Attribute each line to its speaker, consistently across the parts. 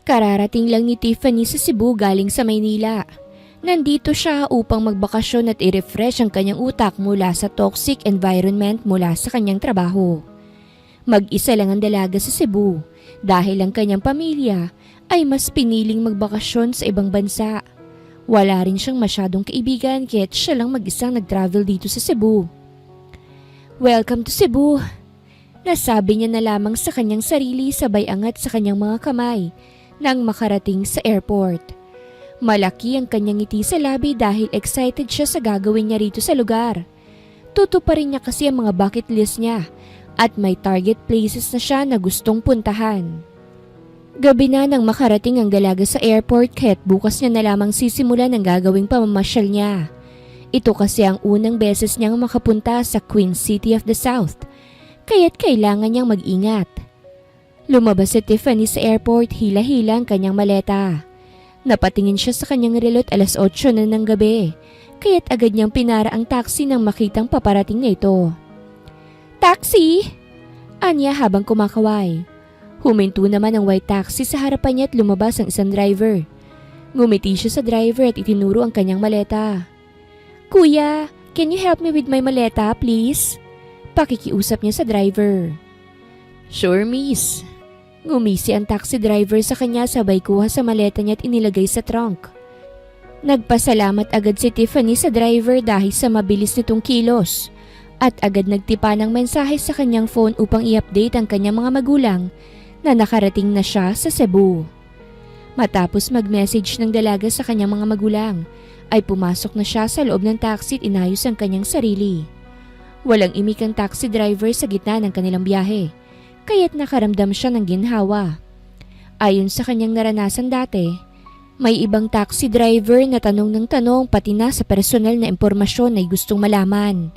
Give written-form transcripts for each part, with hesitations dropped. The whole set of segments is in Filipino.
Speaker 1: Kararating lang ni Tiffany sa Cebu galing sa Maynila. Nandito siya upang magbakasyon at i-refresh ang kanyang utak mula sa toxic environment mula sa kanyang trabaho. Mag-isa lang ang dalaga sa Cebu dahil ang kanyang pamilya ay mas piniling magbakasyon sa ibang bansa. Wala rin siyang masyadong kaibigan kaya't siya lang mag-isang nag-travel dito sa Cebu. "Welcome to Cebu," nasabi niya na lamang sa kanyang sarili sabay angat sa kanyang mga kamay nang makarating sa airport. Malaki ang kanyang ngiti sa labi dahil excited siya sa gagawin niya rito sa lugar. Tutuparin niya kasi ang mga bucket list niya at may target places na siya na gustong puntahan. Gabi na nang makarating ang dalaga sa airport kaya't bukas niya na lamang sisimulan ang gagawing pamamasyal niya. Ito kasi ang unang beses niyang makapunta sa Queen City of the South, kaya't kailangan niyang mag-ingat. Lumabas si Tiffany sa airport, hila-hila ang kanyang maleta. Napatingin siya sa kanyang relot 8:00 na ng gabi, kaya't agad niyang pinara ang taxi nang makitang paparating na ito. "Taxi!" anya habang kumakaway. Huminto naman ang white taxi sa harapan niya at lumabas ang isang driver. Ngumiti siya sa driver at itinuro ang kanyang maleta. "Kuya, can you help me with my maleta, please?" Pakikiusap niya sa driver. "Sure, miss." Ngumisi ang taxi driver sa kanya sabay kuha sa maleta niya at inilagay sa trunk. Nagpasalamat agad si Tiffany sa driver dahil sa mabilis nitong kilos at agad nagtipa ng mensahe sa kanyang phone upang i-update ang kanyang mga magulang na nakarating na siya sa Cebu. Matapos mag-message ng dalaga sa kanyang mga magulang, ay pumasok na siya sa loob ng taxi at inayos ang kanyang sarili. Walang imik ang taxi driver sa gitna ng kanilang biyahe, kaya't nakaramdam siya ng ginhawa. Ayon sa kanyang naranasan dati, may ibang taxi driver na tanong ng tanong pati na sa personal na impormasyon ay gustong malaman.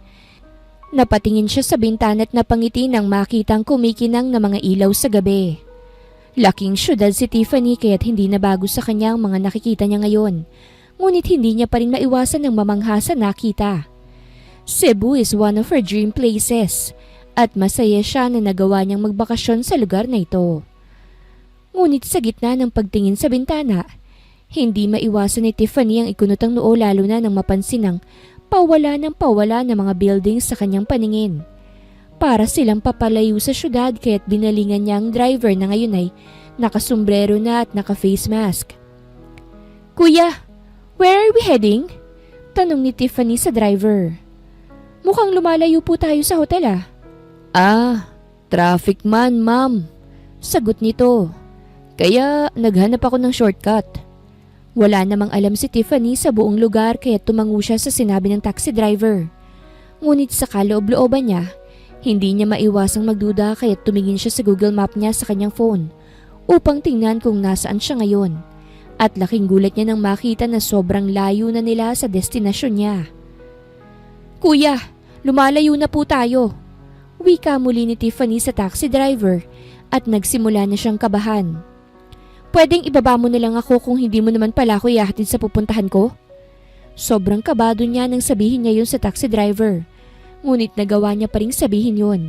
Speaker 1: Napatingin siya sa bintana at napangiti nang makitang kumikinang na mga ilaw sa gabi. Laking syudad si Tiffany kaya't hindi na bago sa kanya ang mga nakikita niya ngayon, ngunit hindi niya pa rin maiwasan ng mamangha sa nakita. Cebu is one of her dream places at masaya siya na nagawa niyang magbakasyon sa lugar na ito. Ngunit sa gitna ng pagtingin sa bintana, hindi maiwasan ni Tiffany ang ikunutang noo lalo na nang mapansin ang pawala ng mga buildings sa kanyang paningin. Para silang papalayo sa syudad kaya't binalingan niya ang driver na ngayon ay nakasombrero na at naka-face mask. "Kuya, where are we heading?" tanong ni Tiffany sa driver. "Mukhang lumalayo po tayo sa hotel ah." Traffic man ma'am," sagot nito. "Kaya naghanap ako ng shortcut." Wala namang alam si Tiffany sa buong lugar kaya tumango siya sa sinabi ng taxi driver. Ngunit sa kaloob-looban niya, hindi niya maiwasang magduda kaya tumingin siya sa Google Map niya sa kanyang phone upang tingnan kung nasaan siya ngayon. At laking gulat niya nang makita na sobrang layo na nila sa destinasyon niya. "Kuya, lumalayo na po tayo," wika muli ni Tiffany sa taxi driver at nagsimula na siyang kabahan. "Pwedeng ibaba mo na lang ako kung hindi mo naman pala ako ihahatid sa pupuntahan ko?" Sobrang kabado niya nang sabihin niya yun sa taxi driver. Ngunit nagawa niya pa ring sabihin yun.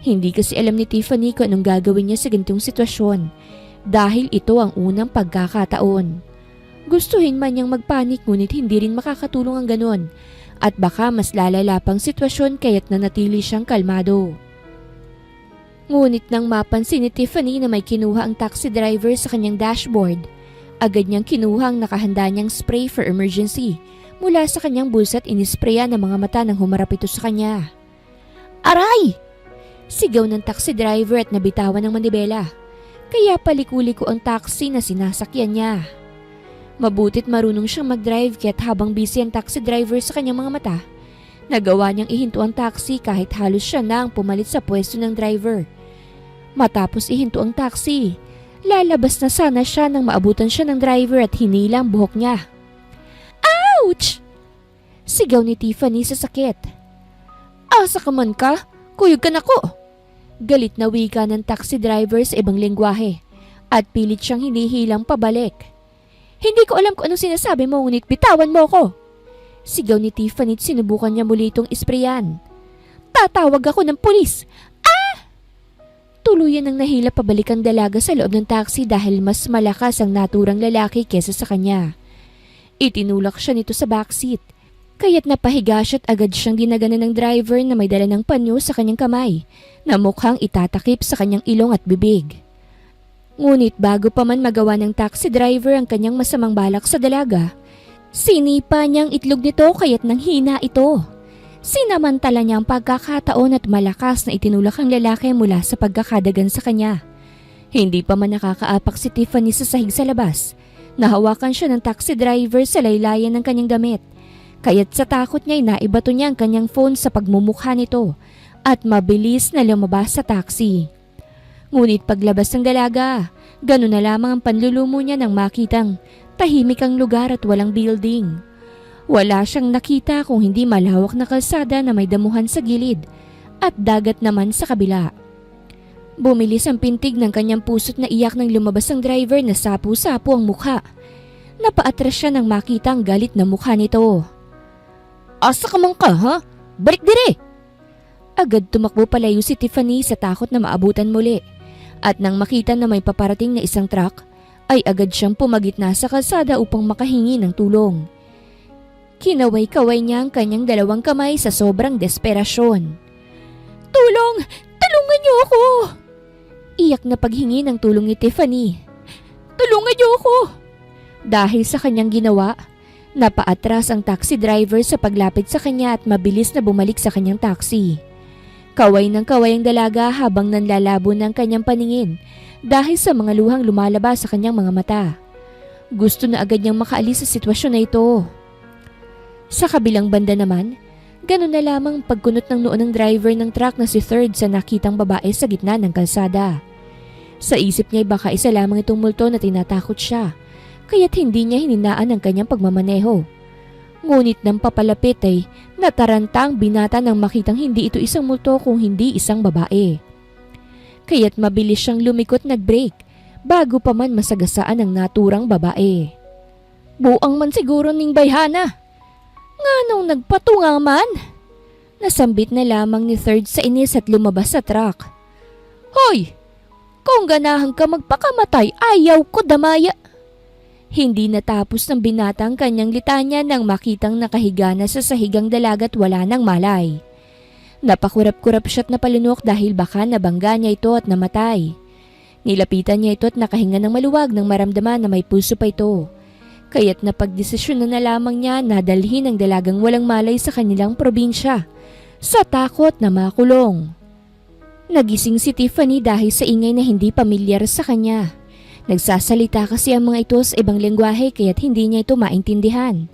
Speaker 1: Hindi kasi alam ni Tiffany kung anong gagawin niya sa ganitong sitwasyon dahil ito ang unang pagkakataon. Gustuhin man niyang magpanik ngunit hindi rin makakatulong ang ganon at baka mas lalala pang sitwasyon kaya't nanatili siyang kalmado. Ngunit nang mapansin ni Tiffany na may kinuha ang taxi driver sa kanyang dashboard, agad niyang kinuha ang nakahanda niyang spray for emergency mula sa kanyang bulsa at inisprayan ng mga mata nang humarap ito sa kanya. "Aray!" sigaw ng taxi driver at nabitawan ng manibela, kaya paliko-liko ang taxi na sinasakyan niya. Mabuti't marunong siyang mag-drive kaya't habang busy ang taxi driver sa kanyang mga mata, nagawa niyang ihinto ang taxi kahit halos siya na ang pumalit sa pwesto ng driver. Matapos ihinto ang taxi, lalabas na sana siya nang maabutan siya ng driver at hinila ang buhok niya. "Ouch!" sigaw ni Tiffany sa sakit. "Asa ka man ka? Kuyog ka na ko!" Galit na wika ng taxi driver sa ibang lengguwahe at pilit siyang hinihilang pabalik. "Hindi ko alam kung anong sinasabi mo ngunit bitawan mo ko!" sigaw ni Tiffany at sinubukan niya muli itong isprayan. "Tatawag ako ng pulis!" Tuluyan ang nahila pabalik ang dalaga sa loob ng taxi dahil mas malakas ang naturang lalaki kesa sa kanya. Itinulak siya nito sa backseat, kaya't napahiga siya at agad siyang dinaganan ng driver na may dala ng panyo sa kanyang kamay na mukhang itatakip sa kanyang ilong at bibig. Ngunit bago pa man magawa ng taxi driver ang kanyang masamang balak sa dalaga, sinipa niyang itlog nito kaya't nanghina ito. Sinamantala niya ang pagkakataon at malakas na itinulak ang lalaki mula sa pagkakadagan sa kanya. Hindi pa man nakakaapak si Tiffany sa sahig sa labas. Nahawakan siya ng taxi driver sa laylayan ng kanyang damit. Kaya't sa takot niya ay naibato niya ang kanyang phone sa pagmumukha nito at mabilis na lumabas sa taxi. Ngunit paglabas ng dalaga, gano'n na lamang ang panlulumo niya nang makitang tahimik ang lugar at walang building. Wala siyang nakita kung hindi malawak na kalsada na may damuhan sa gilid at dagat naman sa kabila. Bumilis ang pintig ng kanyang puso't naiyak nang lumabas ang driver na sapu-sapu ang mukha. Napaatras siya nang makita ang galit na mukha nito. "Asa ka man ka, ha? Balik dire!" Agad tumakbo palayo si Tiffany sa takot na maabutan muli. At nang makita na may paparating na isang truck, ay agad siyang pumagitna sa kalsada upang makahingi ng tulong. Kinaway-kaway niya ang kanyang dalawang kamay sa sobrang desperasyon. "Tulong! Tulungan niyo ako!" Iyak na paghingi ng tulong ni Tiffany. "Tulungan niyo ako!" Dahil sa kanyang ginawa, napaatras ang taxi driver sa paglapit sa kanya at mabilis na bumalik sa kanyang taxi. Kaway ng kaway ang dalaga habang nanlalabo ng kanyang paningin dahil sa mga luhang lumalabas sa kanyang mga mata. Gusto na agad niyang makaalis sa sitwasyon na ito. Sa kabilang banda naman, ganun na lamang pagkunot ng noo ng driver ng truck na si Third sa nakitang babae sa gitna ng kalsada. Sa isip niya ay baka isa lamang itong multo na tinatakot siya, kaya't hindi niya hininaan ang kanyang pagmamaneho. Ngunit nang papalapit ay nataranta ang binata nang makitang hindi ito isang multo kung hindi isang babae. Kaya't mabilis siyang lumikot nag-brake bago pa man masagasaan ang naturang babae. "Buang man siguro ning bayhana. Nganong nagpatunga man?" Nasambit na lamang ni Third sa inis at lumabas sa truck. "Hoy! Kung ganahan ka magpakamatay, ayaw ko damaya." Hindi natapos ng binata ang kanyang litanya nang makitang nakahiga na sa sahigang dalaga at wala nang malay. Napakurap-kurap siya't napalunok dahil baka nabangga niya ito at namatay. Nilapitan niya ito at nakahinga ng maluwag nang maramdaman na may pulso pa ito. Kaya't napagdesisyon na lamang niya na dalhin ang dalagang walang malay sa kanilang probinsya sa takot na makulong. Nagising si Tiffany dahil sa ingay na hindi pamilyar sa kanya. Nagsasalita kasi ang mga ito sa ibang lengguwahe kaya't hindi niya ito maintindihan.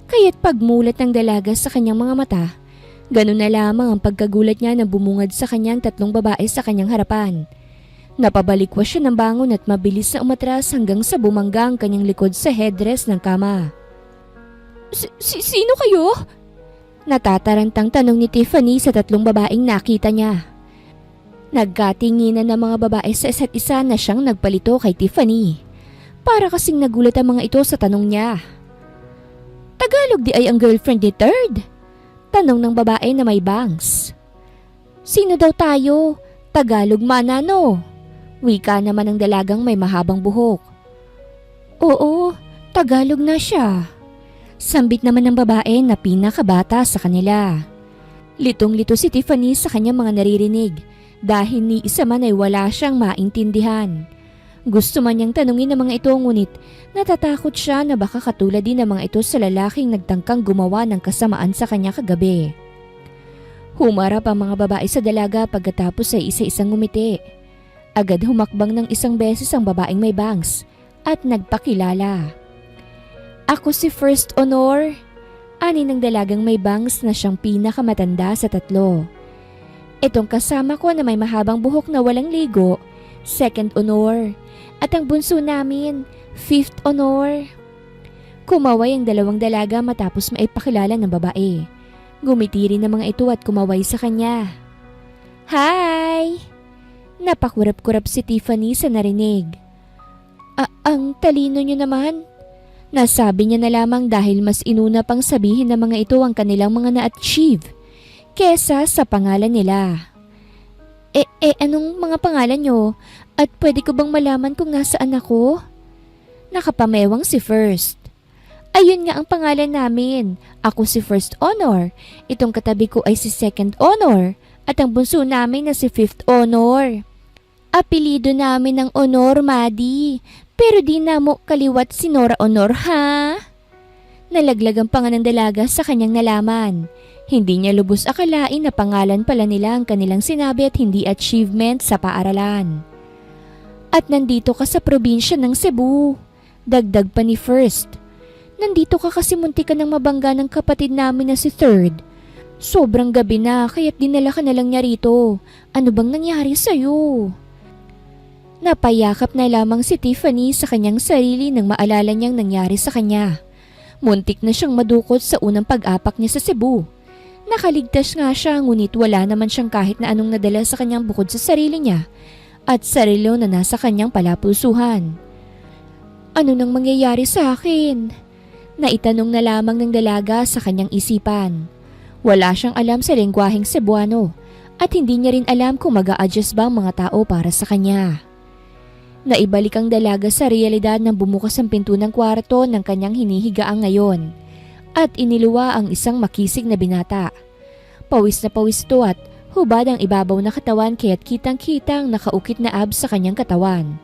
Speaker 1: Kaya't pagmulat ng dalaga sa kanyang mga mata, ganun na lamang ang pagkagulat niya na bumungad sa kanyang tatlong babae sa kanyang harapan. Napabalikwas siya ng bangon at mabilis na umatras hanggang sa bumangga ang kanyang likod sa headrest ng kama. Sino kayo?" Natatarantang tanong ni Tiffany sa tatlong babaeng nakita niya. Nagkatinginan ng mga babae sa isa't isa na siyang nagpalito kay Tiffany. Para kasing nagulat ang mga ito sa tanong niya. "Tagalog di ay ang girlfriend ni Third?" Tanong ng babae na may bangs. "Sino daw tayo? Tagalog manano?" Wika naman ng dalagang may mahabang buhok. "Oo, Tagalog na siya." Sambit naman ng babae na pinakabata sa kanila. Litong-lito si Tiffany sa kanyang mga naririnig. Dahil ni isa man ay wala siyang maintindihan. Gusto man niyang tanungin ng mga ito ngunit natatakot siya na baka katulad din ng mga ito sa lalaking nagtangkang gumawa ng kasamaan sa kanya kagabi. Humarap ang mga babae sa dalaga pagkatapos ay isa-isang ngumiti. Agad humakbang ng isang beses ang babaeng may bangs at nagpakilala. "Ako si First Honor," ani ng dalagang may bangs na siyang pinakamatanda sa tatlo. "Itong kasama ko na may mahabang buhok na walang ligo, Second Honor. At ang bunso namin, Fifth Honor." Kumaway ang dalawang dalaga matapos maipakilala ng babae. Gumiti rin ng mga ito at kumaway sa kanya. "Hi!" Napakurap-kurap si Tiffany sa narinig. Ang talino niyo naman." Nasabi niya na lamang dahil mas inuna pang sabihin ng mga ito ang kanilang mga na-achieve kesa sa pangalan nila. Anong mga pangalan nyo? At pwede ko bang malaman kung nasaan ako? Nakapamewang si First. Ayun nga ang pangalan namin. Ako si First Honor. Itong katabi ko ay si Second Honor. At ang bunso namin na si Fifth Honor. Apelido namin ng Honor, Maddie. Pero di na mo kaliwat si Nora Honor, ha? Nalaglag ang pangalan ng dalaga sa kanyang nalaman. Hindi niya lubos akalain na pangalan pala nila ang kanilang sinabi at hindi achievement sa paaralan. At nandito ka sa probinsya ng Cebu. Dagdag pa ni First. Nandito ka kasi munti ka ng mabangga ng kapatid namin na si Third. Sobrang gabi na kaya't dinala ka na lang niya rito. Ano bang nangyari sa'yo? Napayakap na lamang si Tiffany sa kanyang sarili nang maalala niyang nangyari sa kanya. Muntik na siyang madukot sa unang pag-apak niya sa Cebu. Nakaligtas nga siya ngunit wala naman siyang kahit na anong nadala sa kanyang bukod sa sarili niya at sarilo na nasa kanyang palapusuhan. Ano nang mangyayari sa akin? Naitanong na lamang ng dalaga sa kanyang isipan. Wala siyang alam sa lengguaheng Cebuano at hindi niya rin alam kung mag-a-adjust ba ang mga tao para sa kanya. Naibalik ang dalaga sa realidad nang bumukas ang pinto ng kwarto ng kanyang hinihigaan ngayon at iniluwa ang isang makisig na binata. Pawis na pawis ito at hubad ang ibabaw na katawan kaya't kitang-kitang nakaukit na abs sa kanyang katawan.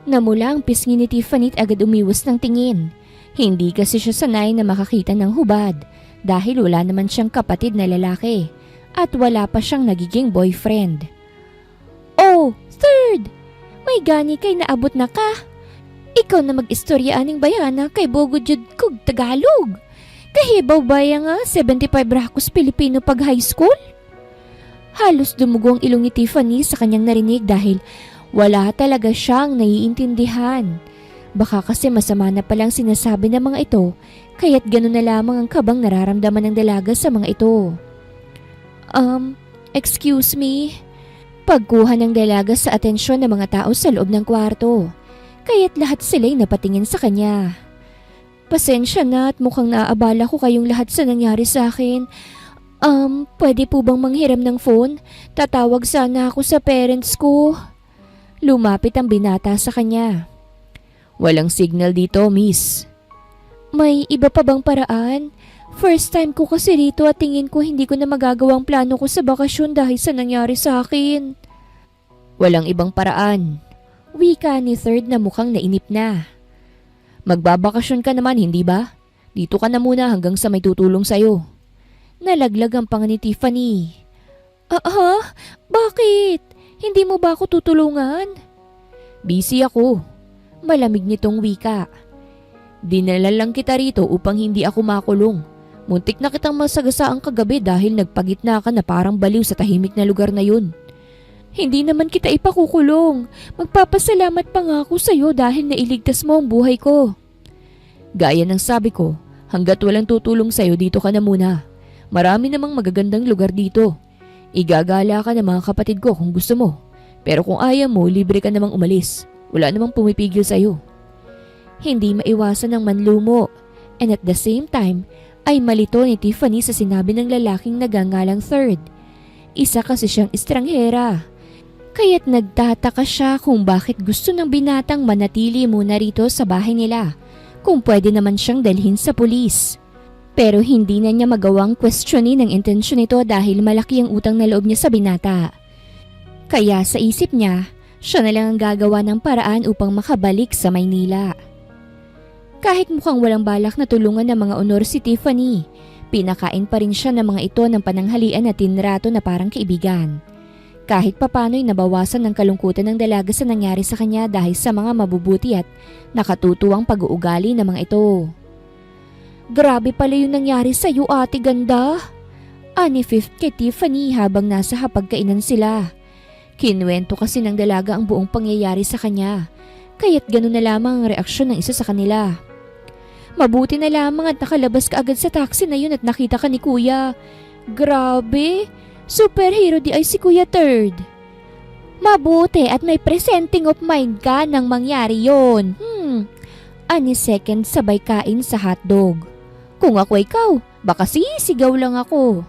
Speaker 1: Namula ang pisngi ni Tiffany at agad umiwas ng tingin. Hindi kasi siya sanay na makakita ng hubad dahil wala naman siyang kapatid na lalaki at wala pa siyang nagiging boyfriend. Oh, Third! May gani kay naabot na ka. Ikaw na mag-istorya aning bayana kay Bogojud kog Tagalog. Kahibaw baya nga 75 Rakos Pilipino pag high school? Halos dumugo ang ilong ni Tiffany sa kanyang narinig dahil wala talaga siyang naiintindihan. Baka kasi masama na palang sinasabi ng mga ito, kaya't gano'n na lamang ang kabang nararamdaman ng dalaga sa mga ito. Excuse me? Pagkuha ng dalaga sa atensyon ng mga tao sa loob ng kwarto, kaya't lahat sila'y napatingin sa kanya. Pasensya na at mukhang naaabala ko kayong lahat sa nangyari sa akin. Pwede po bang manghiram ng phone? Tatawag sana ako sa parents ko. Lumapit ang binata sa kanya. Walang signal dito, miss. May iba pa bang paraan? First time ko kasi dito at tingin ko hindi ko na magagawang plano ko sa bakasyon dahil sa nangyari sa akin. Walang ibang paraan. Wika ni Third na mukhang nainip na. Magbabakasyon ka naman, hindi ba? Dito ka na muna hanggang sa may tutulong sa'yo. Nalaglag ang panga ni Tiffany. Bakit? Hindi mo ba ako tutulungan? Busy ako. Malamig nitong wika. Dinala lang kita rito upang hindi ako makulong. Muntik na kitang masagasaang kagabi dahil nagpagitna ka na parang baliw sa tahimik na lugar na yun. Hindi naman kita ipakukulong. Magpapasalamat pa nga ako sa'yo dahil nailigtas mo ang buhay ko. Gaya ng sabi ko, hanggat walang tutulong sa'yo dito ka na muna. Marami namang magagandang lugar dito. Igagala ka ng mga kapatid ko kung gusto mo. Pero kung ayaw mo, libre ka namang umalis. Wala namang pumipigil sa'yo. Hindi maiwasan ng manlumo. And at the same time, ay malito ni Tiffany sa sinabi ng lalaking nagangalang Third. Isa kasi siyang estranghera. Kaya't nagtataka siya kung bakit gusto ng binatang manatili muna rito sa bahay nila. Kung pwede naman siyang dalhin sa pulis. Pero hindi na niya magawang questionin ang intensyon nito dahil malaki ang utang na loob niya sa binata. Kaya sa isip niya, siya na lang ang gagawa ng paraan upang makabalik sa Maynila. Kahit mukhang walang balak na tulungan ng mga honor si Tiffany, pinakain pa rin siya ng mga ito ng pananghalian na tinrato na parang kaibigan. Kahit papano'y nabawasan ng kalungkutan ng dalaga sa nangyari sa kanya dahil sa mga mabubuti at nakatutuwang pag-uugali ng mga ito. Grabe pala yung nangyari sa iyo, ate ganda. Ani Fifth kay Tiffany habang nasa hapagkainan sila. Kinuwento kasi ng dalaga ang buong pangyayari sa kanya, kaya't gano'n na lamang ang reaksyon ng isa sa kanila. Mabuti na lamang at nakalabas ka agad sa taxi na yun at nakita ka ni Kuya. Grabe, superhero di ay si Kuya Third. Mabuti at may presenting of mind ka nang mangyari yon. Ani Second sabay kain sa hotdog. Kung ako ikaw, baka sisigaw lang ako.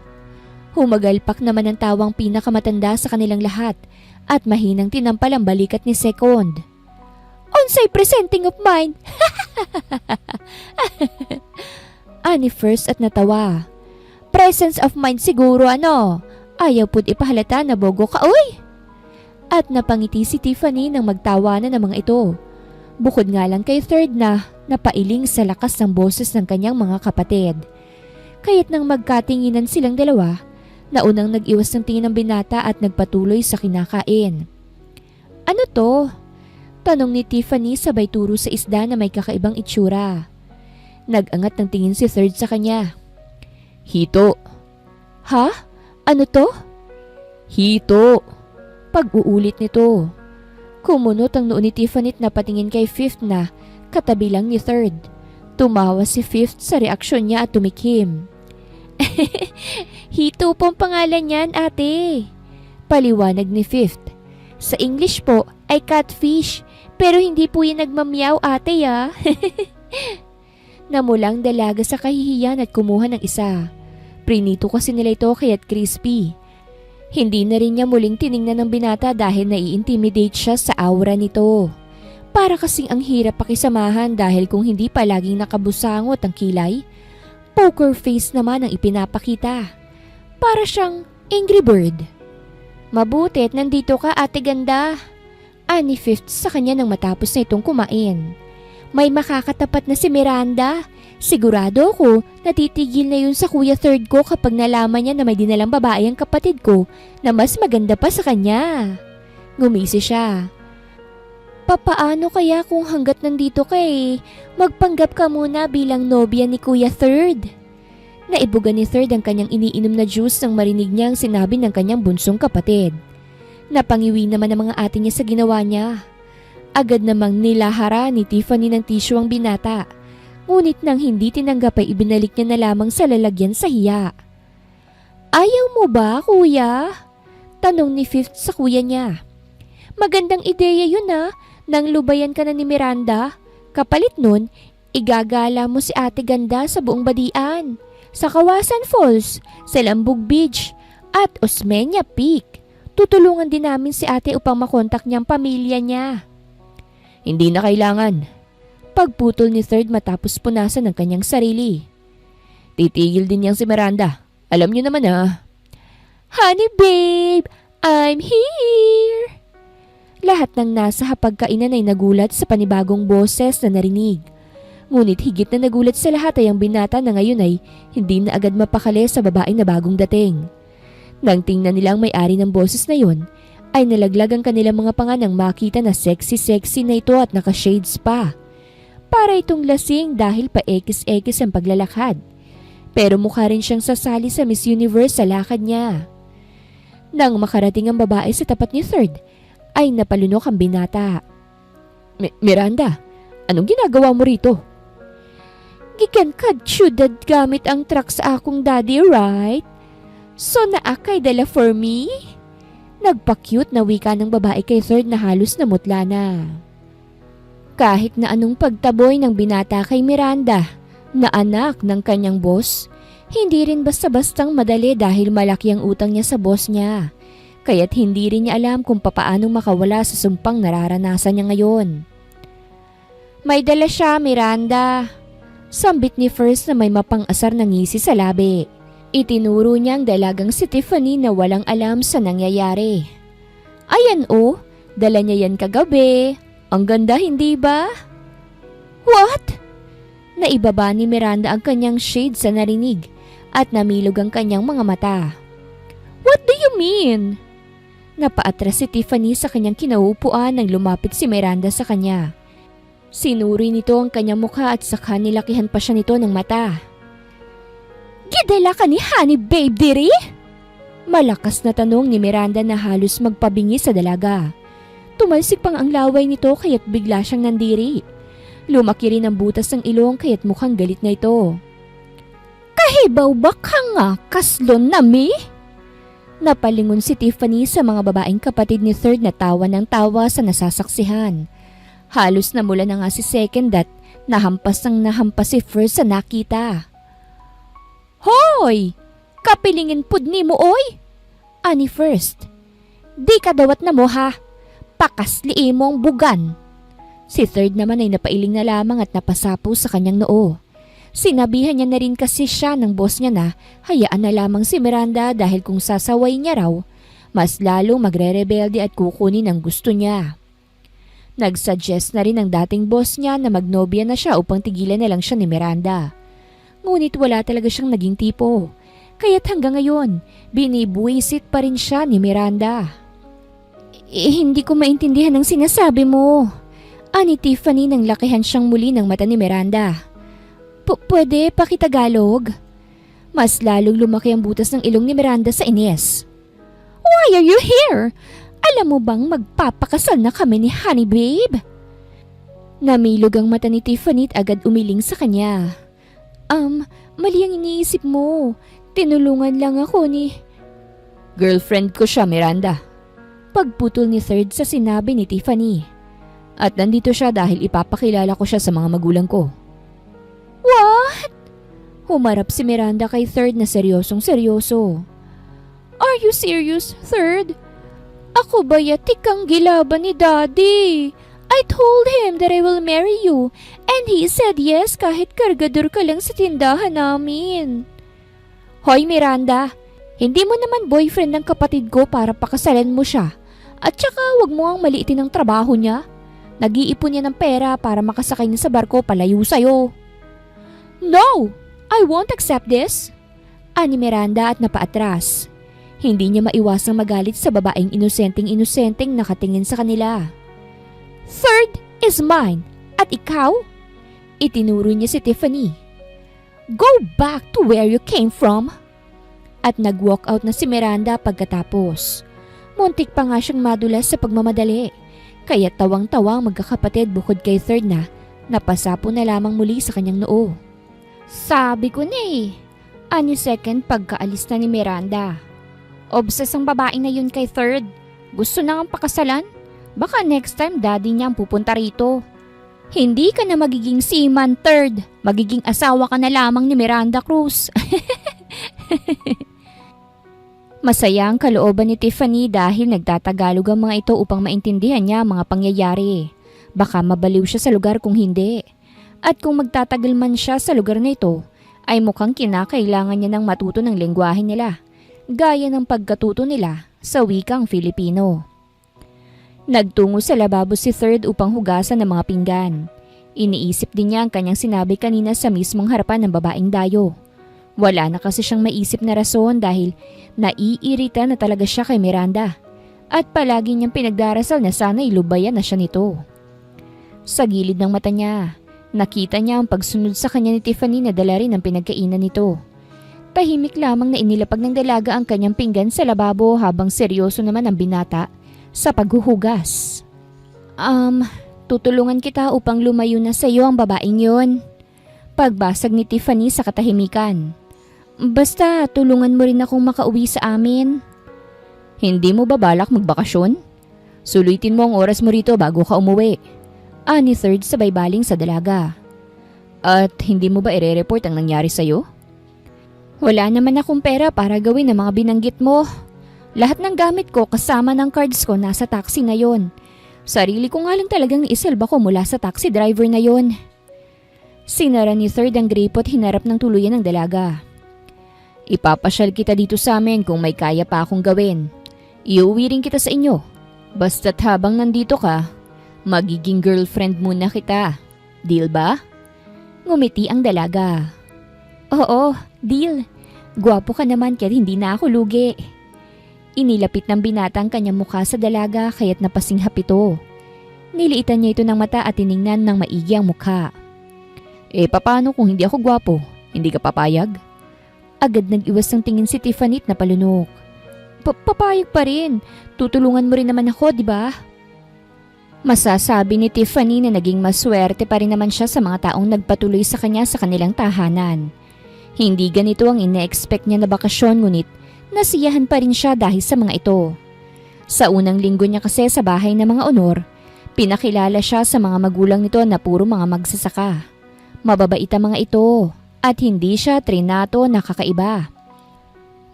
Speaker 1: Humagalpak naman ang tawang pinakamatanda sa kanilang lahat at mahinang tinampal ang balikat ni Second. Unsay presenting of mind? Ani First at natawa. Presence of mind siguro ano. Ayaw pud ipahalata na bogo ka uy. At napangiti si Tiffany nang magtawanan ng mga ito. Bukod nga lang kay Third na napailing sa lakas ng boses ng kanyang mga kapatid. Kaya't nang magkatinginan silang dalawa, naunang nag-iwas ng tingin ng binata at nagpatuloy sa kinakain. Ano to? Tanong ni Tiffany sabay turo sa isda na may kakaibang itsura. Nag-angat ng tingin si Third sa kanya. Hito. Ha? Ano to? Hito. Pag-uulit nito. Kumunot ang noo ni Tiffany at napatingin kay Fifth na katabi lang ni Third. Tumawa si Fifth sa reaksyon niya at tumikim. Hito pong pangalan niyan, ate. Paliwanag ni Fifth. Sa English po ay catfish, pero hindi po yan nagmamyaw, ate ya. Namulang dalaga sa kahihiyan at kumuha ng isa. Prinito kasi nila ito kaya't crispy. Hindi na rin niya muling tiningnan ng binata dahil nai-intimidate siya sa aura nito. Para kasing ang hirap pakisamahan dahil kung hindi palaging nakabusangot ang kilay, poker face naman ang ipinapakita. Para siyang angry bird. Mabuti at nandito ka, ate ganda. Ani Fifth sa kanya nang matapos na itong kumain. May makakatapat na si Miranda. Sigurado ako natitigil na yun sa kuya Third ko kapag nalaman niya na may dinalang babae ang kapatid ko na mas maganda pa sa kanya. Ngumisi siya. Papaano kaya kung hanggat nandito ka magpanggap ka muna bilang nobya ni kuya Third? Naibuga ni Third ang kanyang iniinom na juice nang marinig niya ang sinabi ng kanyang bunsong kapatid. Napangiwi naman ang mga ate niya sa ginawa niya. Agad namang nilahara ni Tiffany ng tissue ang binata. Ngunit nang hindi tinanggap ay ibinalik niya na lamang sa lalagyan sa hiya. Ayaw mo ba, kuya? Tanong ni Fifth sa kuya niya. Magandang ideya yun nang lubayan ka na ni Miranda. Kapalit nun, igagala mo si ate ganda sa buong badian. Sa Kawasan Falls, sa Lambug Beach, at Osmeña Peak. Tutulungan din namin si ate upang makontak niyang pamilya niya. Hindi na kailangan. Pagputol ni Third matapos punasan ng kanyang sarili. Titigil din niyang si Miranda. Alam niyo naman Honey babe, I'm here! Lahat ng nasa hapagkainan ay nagulat sa panibagong boses na narinig. Ngunit higit na nagulat sa lahat ay ang binata na ngayon ay hindi na agad mapakali sa babaeng na bagong dating. Nang tingnan nilang may-ari ng boses na yun, ay nalaglag ang kanilang mga panga nang makita na sexy na ito at naka-shades pa. Para itong lasing dahil pa-ekis-ekis ang paglalakad. Pero mukha rin siyang sasali sa Miss Universe sa lakad niya. Nang makarating ang babae sa tapat ni Third, ay napalunok ang binata. Miranda, anong ginagawa mo rito? Gikan kad syudad gamit ang truck sa akong daddy, right? So naakay dala for me? Nagpa-cute na wika ng babae kay Third na halos namutla na. Kahit na anong pagtaboy ng binata kay Miranda, na anak ng kanyang boss, hindi rin basta-bastang madali dahil malaki ang utang niya sa boss niya. Kaya't hindi rin niya alam kung papaanong makawala sa sumpang nararanasan niya ngayon. May dala siya, Miranda. Sambit ni First na may mapang-asar na ngisi sa labi. Itinuro niya ang dalagang si Tiffany na walang alam sa nangyayari. Ayan dala niya yan kagabi. Ang ganda, hindi ba? What? Naibaba ni Miranda ang kanyang shade sa narinig at namilog ang kanyang mga mata. What do you mean? Napaatras si Tiffany sa kanyang kinaupuan nang lumapit si Miranda sa kanya. Sinuri nito ang kanyang mukha at saka nilakihan pa siya nito ng mata. Gidala ka ni Honey Babe diri? Malakas na tanong ni Miranda na halos magpabingi sa dalaga. Tumalsik pang ang laway nito kaya't bigla siyang nandiri. Lumaki rin ang butas ng ilong kaya't mukhang galit na ito. Kahibaw ba ka nga, kaslon na mi? Napalingon si Tiffany sa mga babaeng kapatid ni Third na tawa ng tawa sa nasasaksihan. Halos namula na nga si Second at nahampas si First sa nakita. Hoy! Kapilingin pud ni mo oy. Ani first. Di ka dawat na mo ha. Pakasli imong bugan. Si third naman ay napailing na lamang at napasapo sa kanyang noo. Sinabihan niya na rin kasi siya ng boss niya na hayaan na lamang si Miranda dahil kung sasaway niya raw, mas lalo magre-rebelde at kukunin ang gusto niya. Nagsuggest na rin ang dating boss niya na magnobya na siya upang tigilan na lang siya ni Miranda. Ngunit wala talaga siyang naging tipo. Kaya't hanggang ngayon, binibuisit pa rin siya ni Miranda. Hindi ko maintindihan ang sinasabi mo. Ani Tiffany nang lakihan siyang muli ng mata ni Miranda. Pwede pakitagalog? Mas lalong lumaki ang butas ng ilong ni Miranda sa inis. Why are you here? Alam mo bang magpapakasal na kami ni Honey Babe? Namilog ang mata ni Tiffany at agad umiling sa kanya. Mali ang iniisip mo. Tinulungan lang ako ni... Girlfriend ko siya, Miranda. Pagputol ni Third sa sinabi ni Tiffany. At nandito siya dahil ipapakilala ko siya sa mga magulang ko. What? Humarap si Miranda kay Third na seryosong seryoso. Are you serious, Third? Ako ba yatik ang gilaban ni Daddy? I told him that I will marry you and he said yes kahit kargador ka lang sa tindahan namin. Hoy Miranda, hindi mo naman boyfriend ng kapatid ko para pakasalan mo siya. At saka wag mo ang maliitin ang trabaho niya. Nag-iipon niya ng pera para makasakay niya sa barko palayo sa'yo. No! I won't accept this! Ani Miranda at napaatras. Hindi niya maiwasang magalit sa babaeng inosenteng nakatingin sa kanila. Third is mine. At ikaw? Itinuro niya si Tiffany. Go back to where you came from. At nag-walk out na si Miranda pagkatapos. Muntik pa nga siyang madulas sa pagmamadali. Kaya tawang-tawa ang magkakapatid bukod kay Third na napasapo na lamang muli sa kanyang noo. Sabi ko na eh. Ani second pagkaalis na ni Miranda. Obses ang babae na yun kay Third. Gusto na ngang pakasalan? Baka next time daddy niya ang pupunta rito. Hindi ka na magiging seaman, Third. Magiging asawa ka na lamang ni Miranda Cruz. Masaya ang kalooban ni Tiffany dahil nagtatagalog ang mga ito upang maintindihan niya ang mga pangyayari. Baka mabaliw siya sa lugar kung hindi. At kung magtatagal man siya sa lugar na ito, ay mukhang kinakailangan niya ng matuto ng lengguwahe nila, gaya ng pagkatuto nila sa wikang Filipino. Nagtungo sa lababo si Third upang hugasan ng mga pinggan. Iniisip din niya ang kanyang sinabi kanina sa mismong harapan ng babaeng dayo. Wala na kasi siyang maisip na rason dahil naiirita na talaga siya kay Miranda at palagi niyang pinagdarasal na sana'y lubayan na siya nito. Sa gilid ng mata niya, nakita niya ang pagsunod sa kanya ni Tiffany na dala rin ang pinagkainan nito. Tahimik lamang na inilapag ng dalaga ang kanyang pinggan sa lababo habang seryoso naman ang binata sa paghuhugas. Tutulungan kita upang lumayo na sa iyo ang babaeng yon. Pagbasag ni Tiffany sa katahimikan. Basta tulungan mo rin akong makauwi sa amin. Hindi mo ba balak magbakasyon? Sulitin mo ang oras mo rito bago ka umuwi. Ani Third sabay baling sa dalaga. At hindi mo ba ire-report ang nangyari sa'yo? Wala naman akong pera para gawin ang mga binanggit mo. Lahat ng gamit ko kasama ng cards ko nasa taxi na yon. Sarili ko nga lang talagang isalba ko mula sa taxi driver na yon. Sinara ni Third ang gripo at hinarap ng tuluyan ng dalaga. Ipapasyal kita dito sa amin kung may kaya pa akong gawin. Iuwi rin kita sa inyo. Basta't habang nandito ka, magiging girlfriend muna kita. Deal ba? Ngumiti ang dalaga. Oo, deal. Gwapo ka naman kaya hindi na ako lugi. Inilapit ng binata ang kanyang mukha sa dalaga kaya't napasinghap ito. Niliitan niya ito ng mata at tiningnan ng maigi ang mukha. Paano kung hindi ako gwapo? Hindi ka papayag? Agad nag-iwas ng tingin si Tiffany at napalunok. Papayag pa rin. Tutulungan mo rin naman ako, di ba? Masasabi ni Tiffany na naging maswerte pa rin naman siya sa mga taong nagpatuloy sa kanya sa kanilang tahanan. Hindi ganito ang ine-expect niya na bakasyon ngunit nasiyahan pa rin siya dahil sa mga ito. Sa unang linggo niya kasi sa bahay ng mga honor, pinakilala siya sa mga magulang nito na puro mga magsasaka. Mababait ang mga ito at hindi siya trinato na kakaiba.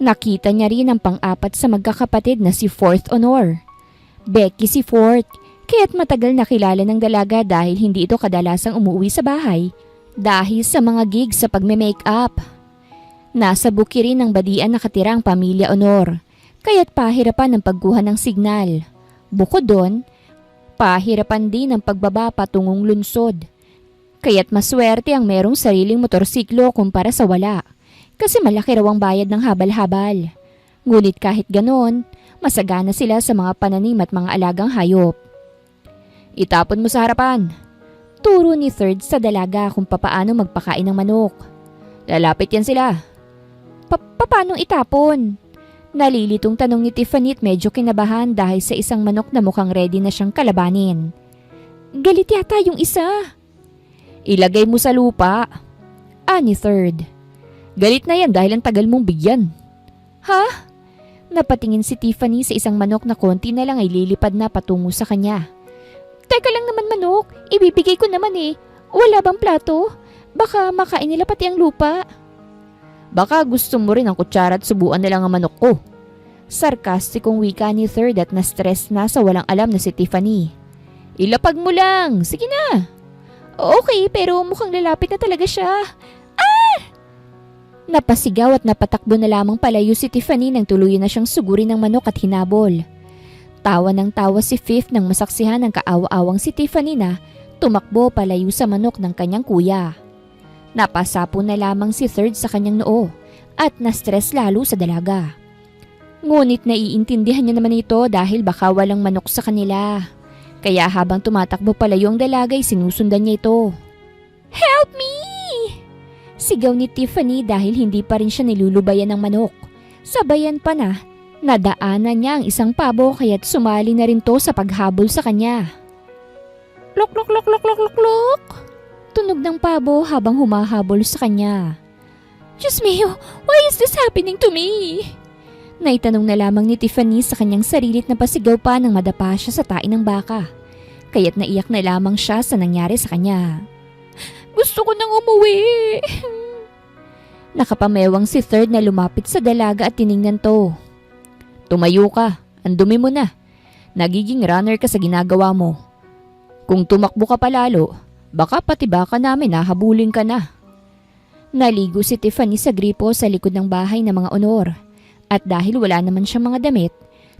Speaker 1: Nakita niya rin ang pang-apat sa magkakapatid na si Fourth Honor. Becky si Fourth, kaya't matagal nakilala ng dalaga dahil hindi ito kadalasang umuwi sa bahay dahil sa mga gigs sa pagme-makeup. Nasa buki rin ng badian nakatira ang pamilya Honor, kaya't pahirapan ng pagkuha ng signal. Bukod doon, pahirapan din ang pagbaba patungong lunsod. Kaya't maswerte ang merong sariling motorsiklo kumpara sa wala, kasi malaki raw ang bayad ng habal-habal. Ngunit kahit ganon, masagana sila sa mga pananim at mga alagang hayop. Itapon mo sa harapan. Turo ni Third sa dalaga kung papaano magpakain ng manok. Lalapit yan sila. Paano itapon? Nalilitong tanong ni Tiffany at medyo kinabahan dahil sa isang manok na mukhang ready na siyang kalabanin. Galit yata yung isa. Ilagay mo sa lupa. Ni Third. Galit na yan dahil ang tagal mong bigyan. Ha? Napatingin si Tiffany sa isang manok na konti na lang ay lilipad na patungo sa kanya. Teka lang naman manok, ibibigay ko naman eh. Wala bang plato? Baka makain nila pati ang lupa. Baka gusto mo rin ang kutsara at subuan na lang ang manok ko. Sarkastikong wika ni Third at na-stress na sa walang alam na si Tiffany. Ilapag mo lang, sige na. Okay, pero mukhang lalapit na talaga siya. Napasigaw at napatakbo na lamang palayo si Tiffany nang tuluyan na siyang sugurin ng manok at hinabol. Tawa ng tawa si Fifth nang masaksihan ng kaawa-awang si Tiffany na tumakbo palayo sa manok ng kanyang kuya. Napasapo na lamang si Third sa kanyang noo at na-stress lalo sa dalaga. Ngunit naiintindihan niya naman ito dahil baka walang manok sa kanila. Kaya habang tumatakbo palayo ang dalaga ay sinusundan niya ito. Help me! Sigaw ni Tiffany dahil hindi pa rin siya nilulubayan ng manok. Sabayan pa na, nadaanan niya ang isang pabo kaya't sumali na rin to sa paghabol sa kanya. Lok lok lok lok lok lok lok! Tunog ng pabo habang humahabol sa kanya. Diyos mio, why is this happening to me? Naitanong na lamang ni Tiffany sa kanyang sarilit na pasigaw pa nang madapa siya sa tain ng baka. Kaya't naiyak na lamang siya sa nangyari sa kanya. Gusto ko nang umuwi. Nakapamewang si Third na lumapit sa dalaga at tiningnan to. Tumayo ka, ang dumi mo na. Nagiging runner ka sa ginagawa mo. Kung tumakbo ka palalo, baka pati baka namin nahabulin ka na. Naligo si Tiffany sa gripo sa likod ng bahay ng mga Honor. At dahil wala naman siyang mga damit,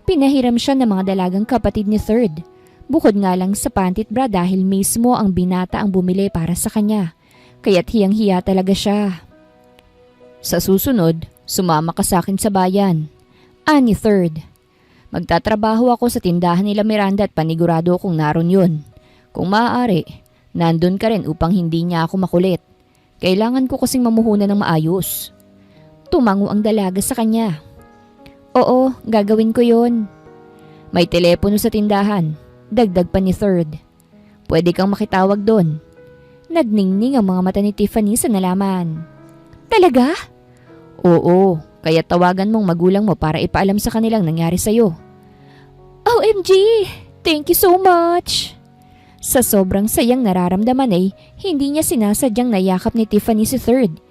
Speaker 1: pinahiram siya ng mga dalagang kapatid ni Third. Bukod nga lang sa pantit bra dahil mismo ang binata ang bumili para sa kanya. Kaya't hiyang-hiya talaga siya. Sa susunod, sumama ka sa akin sa bayan. Ni Third. Magtatrabaho ako sa tindahan nila Miranda at panigurado kung naroon yun. Kung maaari, nandun ka rin upang hindi niya ako makulit. Kailangan ko kasing mamuhunan ng maayos. Tumango ang dalaga sa kanya. Oo, gagawin ko yun. May telepono sa tindahan. Dagdag pa ni Third. Pwede kang makitawag doon. Nagningning ang mga mata ni Tiffany sa nalaman. Talaga? Oo, kaya tawagan mong magulang mo para ipaalam sa kanilang nangyari sa'yo. OMG! Thank you so much! Sa sobrang sayang nararamdaman ay hindi niya sinasadyang nayakap ni Tiffany si Third,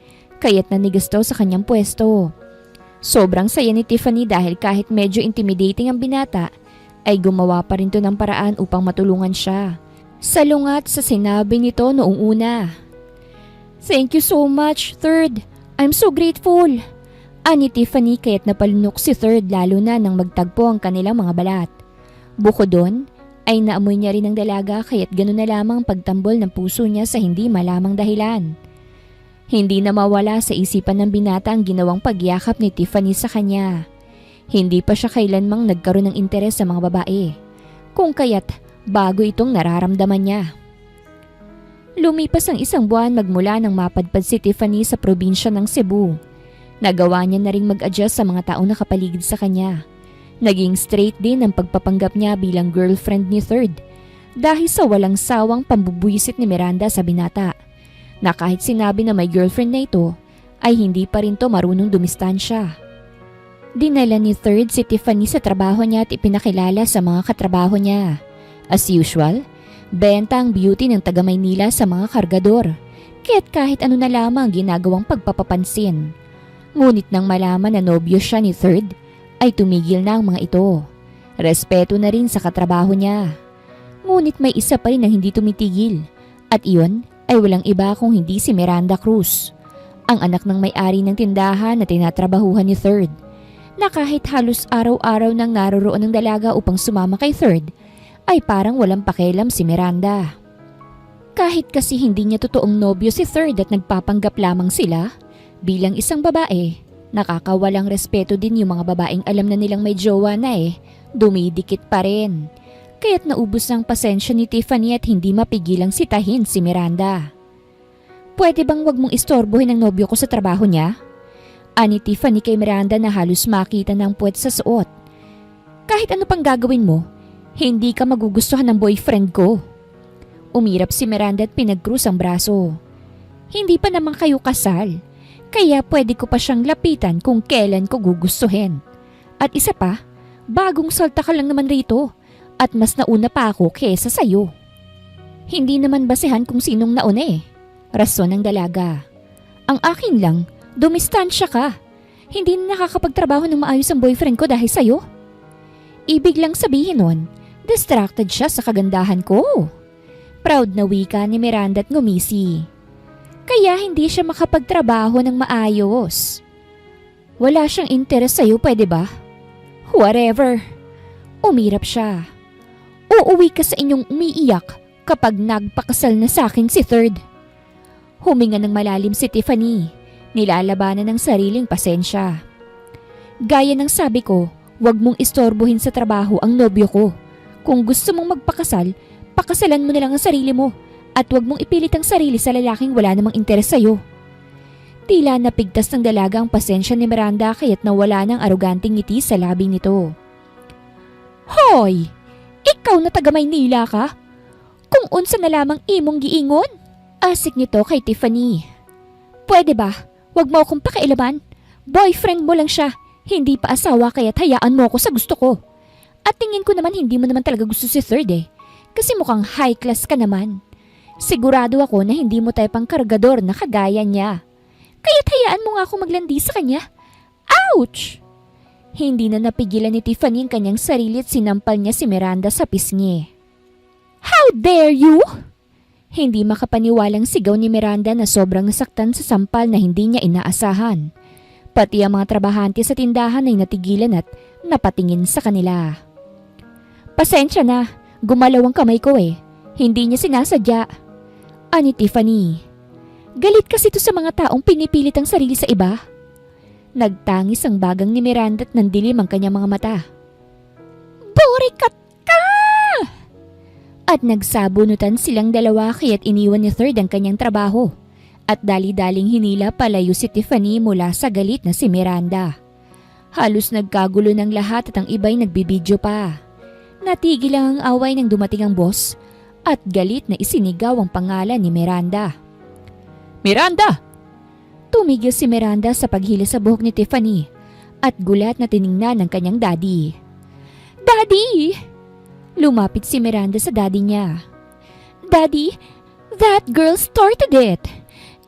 Speaker 1: kaya't nanigasto sa kanyang pwesto. Sobrang saya ni Tiffany dahil kahit medyo intimidating ang binata, ay gumawa pa rin to ng paraan upang matulungan siya. Salungat sa sinabi nito noong una. Thank you so much, Third. I'm so grateful. Ani Tiffany kaya't napalunok si Third lalo na nang magtagpo ang kanilang mga balat. Bukod doon, ay naamoy niya rin ang dalaga kaya't ganoon na lamang pagtambol ng puso niya sa hindi malamang dahilan. Hindi na mawala sa isipan ng binata ang ginawang pagyakap ni Tiffany sa kanya. Hindi pa siya kailanmang nagkaroon ng interes sa mga babae, kung kaya't bago itong nararamdaman niya. Lumipas ang isang buwan magmula nang mapadpad si Tiffany sa probinsya ng Cebu. Nagawa niya na ring mag-adjust sa mga taong nakapaligid sa kanya. Naging straight din ang pagpapanggap niya bilang girlfriend ni Third dahil sa walang sawang pambubwisit ni Miranda sa binata na kahit sinabi na may girlfriend na ito ay hindi pa rin to marunong dumistansya. Dinala ni Third si Tiffany sa trabaho niya at ipinakilala sa mga katrabaho niya. As usual, benta ang beauty ng taga Maynila sa mga kargador, kaya't kahit ano na lamang ginagawang pagpapapansin. Ngunit nang malaman na nobyo siya ni Third, ay tumigil na ang mga ito. Respeto na rin sa katrabaho niya. Ngunit may isa pa rin ang hindi tumitigil. At iyon ay walang iba kung hindi si Miranda Cruz, ang anak ng may-ari ng tindahan na tinatrabahuhan ni Third, na kahit halos araw-araw nang naroroon ng dalaga upang sumama kay Third, ay parang walang pakialam si Miranda. Kahit kasi hindi niya totoong nobyo si Third at nagpapanggap lamang sila, bilang isang babae, nakakawalang respeto din yung mga babaeng alam na nilang may jowa na dumidikit pa rin. Kaya't naubos ang pasensya ni Tiffany at hindi mapigilang sitahin si Miranda. Pwede bang wag mong istorbohin ang nobyo ko sa trabaho niya? Ani Tiffany kay Miranda na halos makita ng puwet sa suot. Kahit ano pang gagawin mo, hindi ka magugustuhan ng boyfriend ko. Umirap si Miranda at pinagkrus ang braso. Hindi pa naman kayo kasal, kaya pwede ko pa siyang lapitan kung kailan ko gugustuhin. At isa pa, bagong salta ka lang naman rito. At mas nauna pa ako kesa sa'yo. Hindi naman basehan kung sinong nauna Rason ng dalaga. Ang akin lang, dumistansya ka. Hindi na nakakapagtrabaho ng maayos ang boyfriend ko dahil sa'yo. Ibig lang sabihin nun, distracted siya sa kagandahan ko. Proud na wika ni Miranda at ngumisi. Kaya hindi siya makapagtrabaho ng maayos. Wala siyang interes sa'yo, pwede ba? Whatever. Umirap siya. Uuwi ka sa inyong umiiyak kapag nagpakasal na sa akin si Third. Huminga ng malalim si Tiffany, nilalabanan ng sariling pasensya. Gaya ng sabi ko, huwag mong istorbohin sa trabaho ang nobyo ko. Kung gusto mong magpakasal, pakasalan mo na lang ang sarili mo at huwag mong ipilit ang sarili sa lalaking wala namang interes sa'yo. Tila napigtas ng dalaga ang pasensya ni Miranda kaya't nawala ng aroganting ngiti sa labi nito. Hoy! Ikaw na taga Maynila ka? Kung unsa na lamang imong giingon? Asik nito kay Tiffany. Pwede ba? Huwag mo akong pakialaman. Boyfriend mo lang siya. Hindi pa asawa kaya't hayaan mo ako sa gusto ko. At tingin ko naman hindi mo naman talaga gusto si Third Kasi mukhang high class ka naman. Sigurado ako na hindi mo tayo pang kargador na kagaya niya. Kaya't hayaan mo nga ako maglandi sa kanya. Ouch! Hindi na napigilan ni Tiffany ang kanyang sarili at sinampal niya si Miranda sa pisngi. How dare you? Hindi makapaniwalang sigaw ni Miranda na sobrang nasaktan sa sampal na hindi niya inaasahan. Pati ang mga trabahante sa tindahan ay natigilan at napatingin sa kanila. Pasensya na, gumalaw ang kamay ko Hindi niya sinasadya. Ani Tiffany. Galit kasi ito sa mga taong pinipilit ang sarili sa iba. Nagtangis ang bagang ni Miranda at nandilim ang kanyang mga mata. Burikat ka! At nagsabunutan silang dalawa kaya't iniwan ni Third ang kanyang trabaho. At dali-daling hinila palayo si Tiffany mula sa galit na si Miranda. Halos nagkagulo ng lahat at ang iba'y nagbibidyo pa. Natigil lang ang away nang dumating ang boss at galit na isinigaw ang pangalan ni Miranda. Miranda! Tumigil si Miranda sa paghila sa buhok ni Tiffany at gulat na tiningnan ng kanyang daddy. Daddy! Lumapit si Miranda sa daddy niya. Daddy, that girl started it.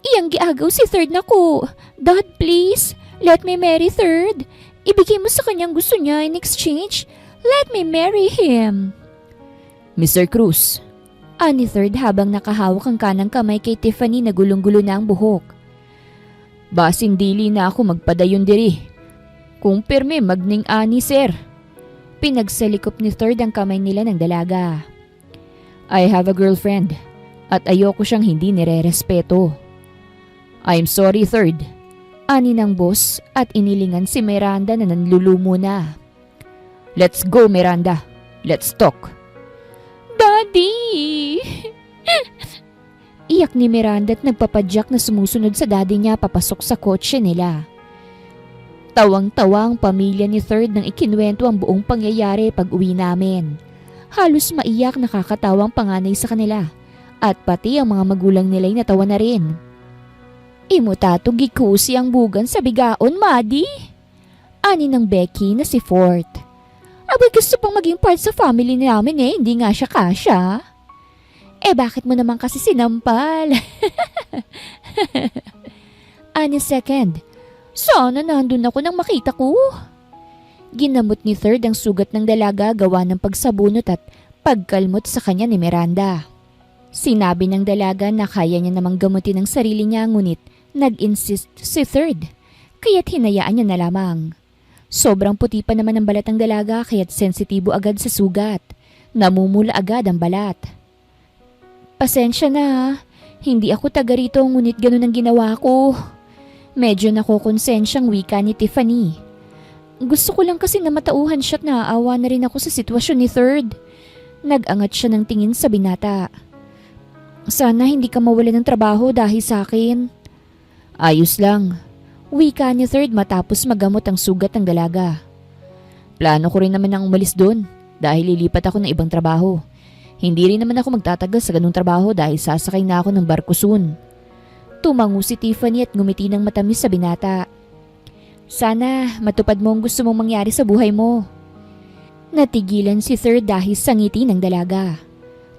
Speaker 1: Iyang giagaw si Third na ko. Dad, please, let me marry Third. Ibigay mo sa kanyang gusto niya in exchange. Let me marry him. Mr. Cruz, ani Third habang nakahawak ang kanang kamay kay Tiffany na gulong-gulo na ang buhok. Basin dili na ako magpadayon diri. Kung pirme magning ani sir. Pinagsalikop ni Third ang kamay nila ng dalaga. I have a girlfriend at ayoko siyang hindi nire-respeto. I'm sorry Third. Ani ng boss at inilingan si Miranda na nanlulumo na. Let's go Miranda. Let's talk. Daddy! Iyak ni Miranda at nagpapadyak na sumusunod sa daddy niya papasok sa kotse nila. Tawang-tawa ang pamilya ni Third nang ikinuwento ang buong pangyayari pag uwi namin. Halos maiyak nakakatawang panganay sa kanila at pati ang mga magulang nila'y natawa na rin. Imutato gikusi ang bugan sa bigaon, Madi. Ani ng Becky na si Fort. Abay gusto pang maging part sa family namin hindi nga siya kasya. Bakit mo naman kasi sinampal? Ani second, Sana nandun ako nang makita ko. Ginamot ni Third ang sugat ng dalaga gawa ng pagsabunot at pagkalmot sa kanya ni Miranda. Sinabi ng dalaga na kaya niya namang gamutin ang sarili niya ngunit nag-insist si Third, kaya't hinayaan niya na lamang. Sobrang puti pa naman ang balat ng dalaga kaya't sensitibo agad sa sugat. Namumula agad ang balat. Pasensya na ha. Hindi ako taga rito ngunit ganun ang ginawa ko. Medyo nakukonsensyang wika ni Tiffany. Gusto ko lang kasi na matauhan siya at naaawa na rin ako sa sitwasyon ni Third. Nag-angat siya ng tingin sa binata. Sana hindi ka mawala ng trabaho dahil sa akin. Ayos lang. Wika ni Third matapos magamot ang sugat ng dalaga. Plano ko rin naman ang umalis doon dahil lilipat ako ng ibang trabaho. Hindi rin naman ako magtatagal sa ganung trabaho dahil sasakay na ako ng barko soon. Tumango si Tiffany at ngumiti ng matamis sa binata. Sana matupad mo ang gusto mong mangyari sa buhay mo. Natigilan si Third dahil sa ngiti ng dalaga.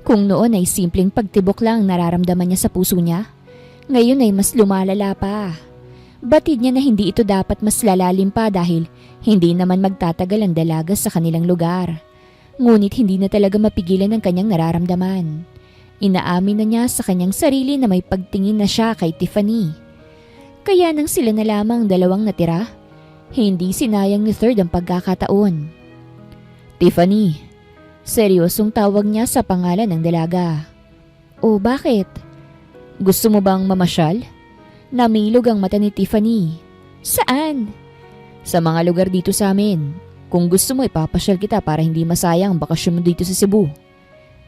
Speaker 1: Kung noon ay simpleng pagtibok lang nararamdaman niya sa puso niya, ngayon ay mas lumalala pa. Batid niya na hindi ito dapat mas lalalim pa dahil hindi naman magtatagal ang dalaga sa kanilang lugar. Ngunit hindi na talaga mapigilan ang kanyang nararamdaman. Inaamin na niya sa kanyang sarili na may pagtingin na siya kay Tiffany. Kaya nang sila na lamang dalawang natira, hindi sinayang ni Third ang pagkakataon. Tiffany, seryosong tawag niya sa pangalan ng dalaga. O bakit? Gusto mo bang mamasyal? Namilog ang mata ni Tiffany. Saan? Sa mga lugar dito sa amin. Kung gusto mo ipapasyal kita para hindi masayang ang bakasyon mo dito sa Cebu.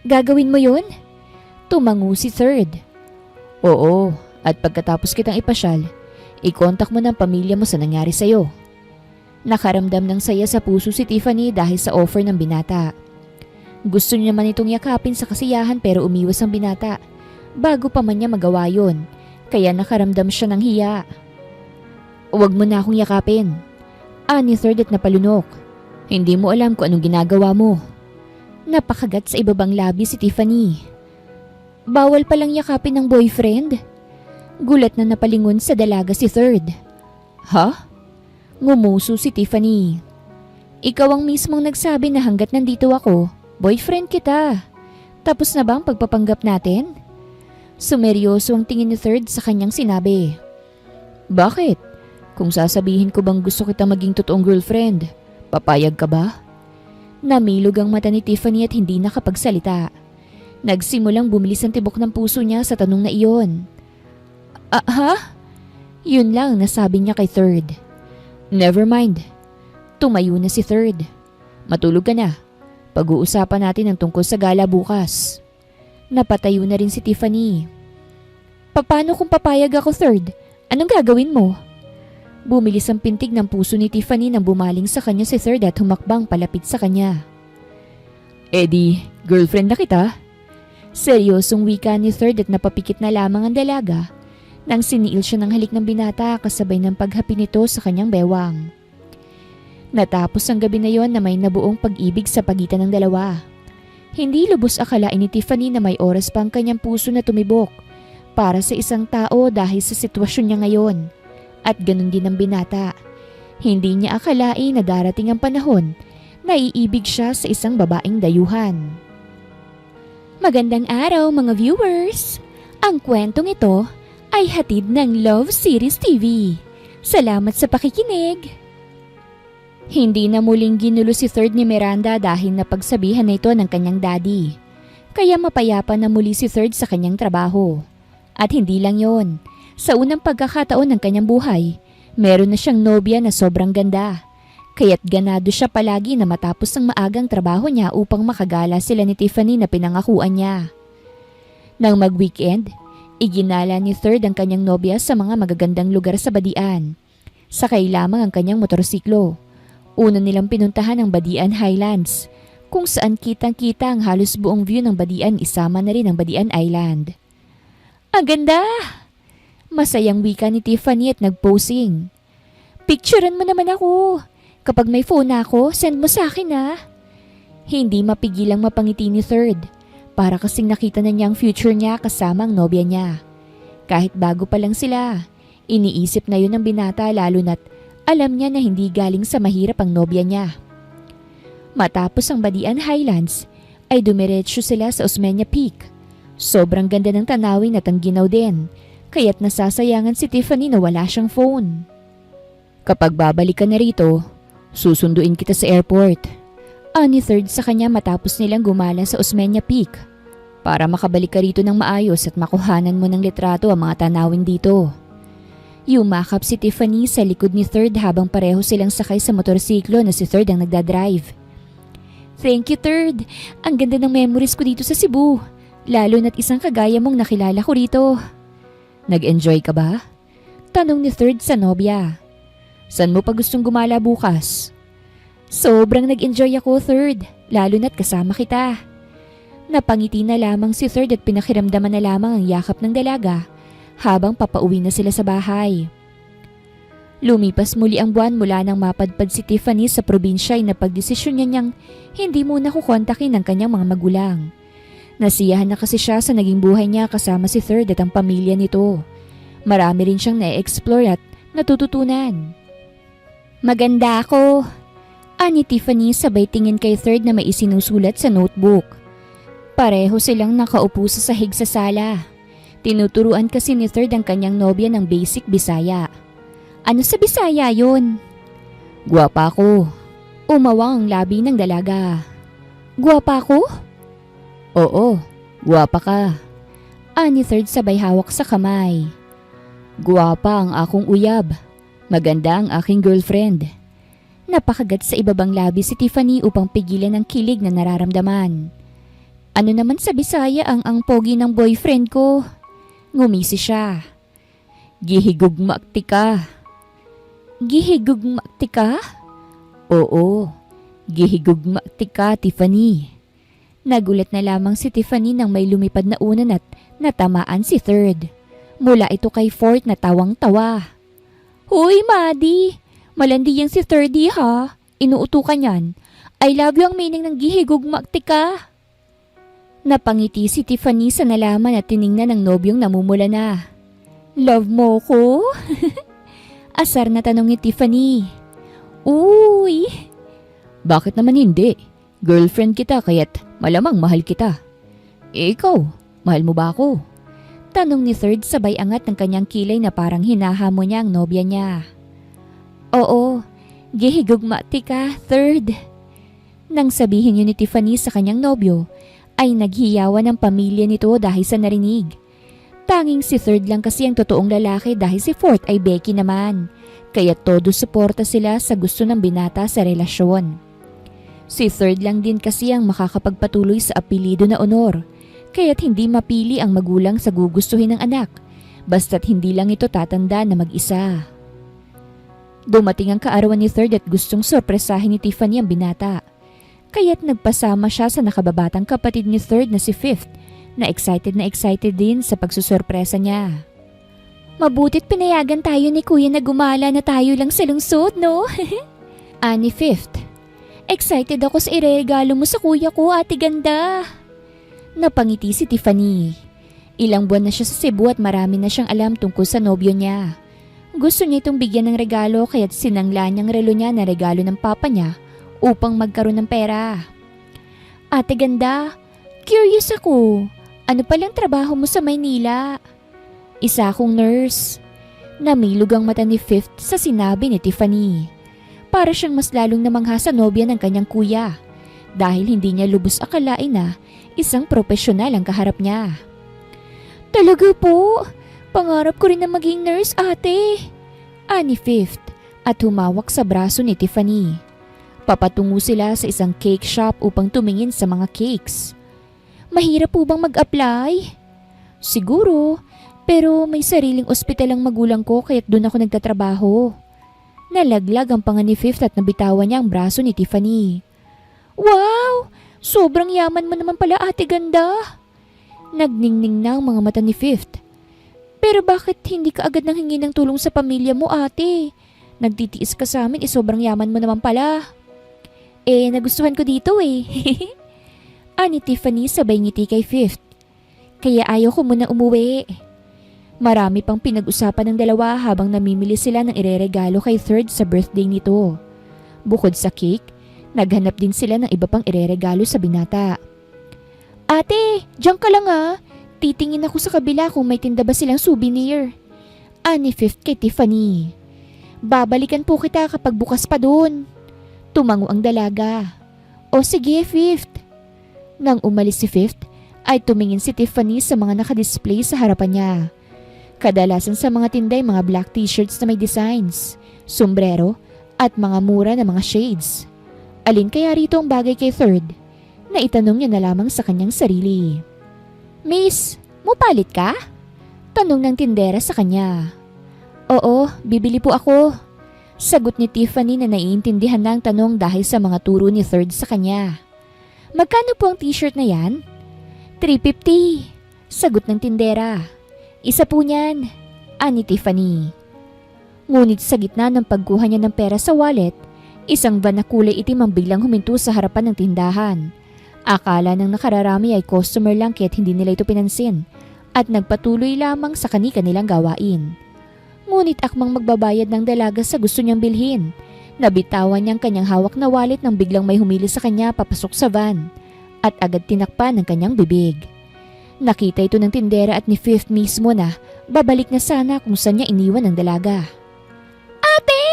Speaker 1: Gagawin mo yun? Tumango si Third. Oo, at pagkatapos kitang ipasyal, i-contact mo ng pamilya mo sa nangyari sa'yo. Nakaramdam ng saya sa puso si Tiffany dahil sa offer ng binata. Gusto niya man itong yakapin sa kasiyahan pero umiwas ang binata. Bago pa man niya magawa yun, kaya nakaramdam siya ng hiya. Huwag mo na akong yakapin. Ani Third at napalunok. Hindi mo alam kung anong ginagawa mo. Napakagat sa ibabang labi si Tiffany. Bawal palang yakapin ng boyfriend? Gulat na napalingon sa dalaga si Third. Ha? Ngumuso si Tiffany. Ikaw ang mismong nagsabi na hanggat nandito ako, boyfriend kita. Tapos na ba ang pagpapanggap natin? Sumeryoso ang tingin ni Third sa kanyang sinabi. Bakit? Kung sasabihin ko bang gusto kita maging totoong girlfriend, papayag ka ba? Namilog ang mata ni Tiffany at hindi nakapagsalita. Nagsimulang bumilis ang tibok ng puso niya sa tanong na iyon. Ha? Yun lang nasabi niya kay Third. Never mind. Tumayo na si Third. Matulog ka na. Pag-uusapan natin ang tungkol sa gala bukas. Napatayo na rin si Tiffany. Paano kung papayag ako, Third? Anong gagawin mo? Bumilis ang pintig ng puso ni Tiffany nang bumaling sa kanya si Third at humakbang palapit sa kanya. Eddie, girlfriend na kita? Seryosong wika ni Third at napapikit na lamang ang dalaga nang siniil siya ng halik ng binata kasabay ng paghapi nito sa kanyang bewang. Natapos ang gabi na yon na may nabuong pag-ibig sa pagitan ng dalawa. Hindi lubos akalain ni Tiffany na may oras pa ang kanyang puso na tumibok para sa isang tao dahil sa sitwasyon niya ngayon. At ganun din ang binata. Hindi niya akalain na darating ang panahon na iibig siya sa isang babaeng dayuhan. Magandang araw mga viewers! Ang kwentong ito ay hatid ng Love Series TV. Salamat sa pakikinig! Hindi na muling ginulo si Third ni Miranda dahil napagsabihan na ito ng kanyang daddy. Kaya mapayapa na muli si Third sa kanyang trabaho. At hindi lang yon. Sa unang pagkakataon ng kanyang buhay, meron na siyang nobya na sobrang ganda. Kaya't ganado siya palagi na matapos ang maagang trabaho niya upang makagala sila ni Tiffany na pinangakuan niya. Nang mag-weekend, iginala ni Third ang kanyang nobya sa mga magagandang lugar sa Badian. Sakay lamang ang kanyang motorsiklo. Una nilang pinuntahan ang Badian Highlands, kung saan kitang-kita ang halos buong view ng Badian isama na rin ang Badian Island. Ang ganda! Masayang wika ni Tiffany at nag-posing. Picturean mo naman ako. Kapag may phone ako, send mo sa akin ha. Hindi mapigilang mapangiti ni Third. Para kasing nakita na niya ang future niya kasama ang nobya niya. Kahit bago pa lang sila, Iniisip na yun ng binata lalo na't alam niya na hindi galing sa mahirap ang nobya niya. Matapos ang Badian Highlands ay dumiretso sila sa Osmeña Peak. Sobrang ganda ng tanawin at ang ginaw din, kaya't nasasayangan si Tiffany na wala siyang phone. Kapag babalik ka na rito, susunduin kita sa airport. Ani third sa kanya matapos nilang gumala sa Osmeña Peak. Para makabalik ka rito ng maayos at makuhanan mo ng litrato ang mga tanawin dito. Yumakap si Tiffany sa likod ni Third habang pareho silang sakay sa motorsiklo na si Third ang nagdadrive. Thank you, Third. Ang ganda ng memories ko dito sa Cebu. Lalo na't isang kagaya mong nakilala ko rito. Nag-enjoy ka ba? Tanong ni Third sa nobya. Saan mo pa gustong gumala bukas? Sobrang nag-enjoy ako, Third. Lalo na't kasama kita. Napangiti na lamang si Third at pinakiramdaman na lamang ang yakap ng dalaga habang papauwi na sila sa bahay. Lumipas muli ang buwan mula nang mapadpad si Tiffany sa probinsya ay napagdesisyon niya niyang hindi muna kukontakin ang kanyang mga magulang. Nasiyahan na kasi siya sa naging buhay niya kasama si Third at ang pamilya nito. Marami rin siyang na-explore at natututunan. Maganda ako, ani Tiffany sabay tingin kay Third na may isinusulat sa notebook. Pareho silang nakaupo sa sahig sa sala. Tinuturuan kasi ni Third ang kanyang nobya ng basic Bisaya. Ano sa Bisaya yun? Guwapa ko. Umawang ang labi ng dalaga. Guwapa ko? Oo, guwapa ka. Ani Third sabay hawak sa kamay. Guwapa ang akong uyab. Maganda ang aking girlfriend. Napakagat sa ibabang labi si Tiffany upang pigilan ang kilig na nararamdaman. Ano naman sa Bisaya ang pogi ng boyfriend ko? Ngumisi siya. Gihigugmakti ka. Gihigugmakti ka? Oo, gihigugmakti ka, Tiffany. Nagulat na lamang si Tiffany nang may lumipad na unan at natamaan si Third. Mula ito kay Fourth na tawang-tawa. Hoy, Maddie! Malandi yang si Thirdy ha? Inuuto ka niyan. I love you ang meaning ng gihigugmakti ka. Napangiti si Tiffany sa nalaman at tiningnan ng nobyong namumula na. Love mo ko? Asar na tanong ni Tiffany. Uy! Bakit naman hindi? Girlfriend kita kaya't malamang mahal kita. Ikaw, mahal mo ba ako? Tanong ni Third sabay angat ng kanyang kilay na parang hinahamon niya ang nobya niya. Oo, gihigugmati ka, Third. Nang sabihin yun ni Tiffany sa kanyang nobyo, ay naghiyawan ang pamilya nito dahil sa narinig. Tanging si Third lang kasi ang totoong lalaki dahil si Fourth ay Becky naman. Kaya todo suporta sila sa gusto ng binata sa relasyon. Si Third lang din kasi ang makakapagpatuloy sa apelido na honor. Kaya't hindi mapili ang magulang sa gugustuhin ng anak. Basta't hindi lang ito tatanda na mag-isa. Dumating ang kaarawan ni Third at gustong sorpresahin ni Tiffany ang binata. Kaya't nagpasama siya sa nakababatang kapatid ni Third na si Fifth na excited din sa pagsusorpresa niya. Mabuti't pinayagan tayo ni Kuya na gumala na tayo lang sa lungsod, no? Ani Fifth. Excited ako sa iregalo mo sa kuya ko, ate ganda. Napangiti si Tiffany. Ilang buwan na siya sa Cebu at marami na siyang alam tungkol sa nobyo niya. Gusto niya itong bigyan ng regalo kaya't sinangla niyang relo niya na regalo ng papa niya upang magkaroon ng pera. Ate ganda, curious ako. Ano palang trabaho mo sa Maynila? Isa akong nurse. Namilog ang mata ni Fifth sa sinabi ni Tiffany. Para siyang mas lalong namangha sa nobya ng kanyang kuya dahil hindi niya lubos akalain na isang profesional ang kaharap niya. Talaga po? Pangarap ko rin na maging nurse, ate. Ani Fifth at humawak sa braso ni Tiffany. Papatungo sila sa isang cake shop upang tumingin sa mga cakes. Mahirap po bang mag-apply? Siguro, pero may sariling ospital ang magulang ko kaya't doon ako nagtatrabaho. Nalaglag ang panga ni Fifth at nabitawan niya ang braso ni Tiffany. Wow! Sobrang yaman mo naman pala, ate ganda. Nagningning na ang mga mata ni Fifth. Pero bakit hindi ka agad nang hingi ng tulong sa pamilya mo, ate? Nagtitiis ka sa amin, sobrang yaman mo naman pala. Nagustuhan ko dito Ani Tiffany sabay ngiti kay Fifth. Kaya ayaw ko muna umuwi. Marami pang pinag-usapan ng dalawa habang namimili sila ng ireregalo kay Third sa birthday nito. Bukod sa cake, naghanap din sila ng iba pang ireregalo sa binata. Ate, diyan ka lang ah. Titingin ako sa kabila kung may tinda ba silang souvenir. Ani Fifth kay Tiffany. Babalikan po kita kapag bukas pa doon. Tumango ang dalaga. O sige, Fifth. Nang umalis si Fifth, ay tumingin si Tiffany sa mga nakadisplay sa harapan niya. Kadalasan sa mga tinday mga black t-shirts na may designs, sombrero at mga mura na mga shades. Alin kaya rito ang bagay kay Third? Naitanong niya na lamang sa kanyang sarili. Miss, mupalit ka? Tanong ng tindera sa kanya. Oo, bibili po ako. Sagot ni Tiffany na naiintindihan na ang tanong dahil sa mga turo ni Third sa kanya. Magkano po ang t-shirt na yan? $350. Sagot ng tindera. Isa po niyan, ani Tiffany. Ngunit sa gitna ng pagkuha niya ng pera sa wallet, isang van na kulay itim ang biglang huminto sa harapan ng tindahan. Akala ng nakararami ay customer lang kaya't hindi nila ito pinansin at nagpatuloy lamang sa kani-kanilang gawain. Ngunit akmang magbabayad ng dalaga sa gusto niyang bilhin. Nabitawan niyang kanyang hawak na wallet nang biglang may humili sa kanya papasok sa van at agad tinakpan ng kanyang bibig. Nakita ito ng tindera at ni Fifth mismo na babalik na sana kung saan niya iniwan ang dalaga. Ate!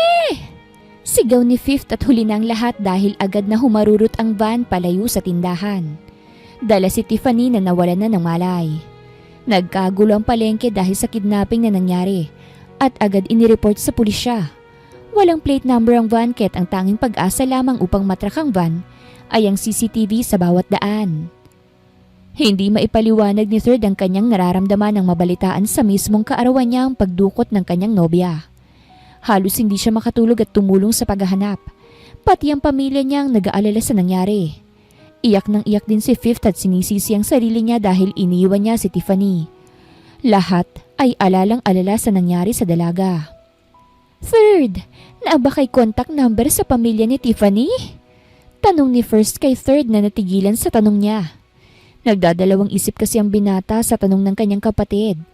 Speaker 1: Sigaw ni Fifth at huli na ang lahat dahil agad na humarurot ang van palayo sa tindahan. Dala si Tiffany na nawalan na ng malay. Nagkagulo ang palengke dahil sa kidnapping na nangyari at agad inireport sa pulisya. Walang plate number ang van kaya't ang tanging pag-asa lamang upang matrak ang van ay ang CCTV sa bawat daan. Hindi maipaliwanag ni Third ang kanyang nararamdaman ng mabalitaan sa mismong kaarawan niya ang pagdukot ng kanyang nobya. Halos hindi siya makatulog at tumulong sa paghahanap. Pati ang pamilya niya ang nag-aalala sa nangyari. Iyak nang iyak din si Fifth at sinisisi ang sarili niya dahil iniwan niya si Tiffany. Lahat ay alalang-alala sa nangyari sa dalaga. Third, naaba kay contact number sa pamilya ni Tiffany? Tanong ni First kay Third na natigilan sa tanong niya. Nagdadalawang isip kasi ang binata sa tanong ng kanyang kapatid.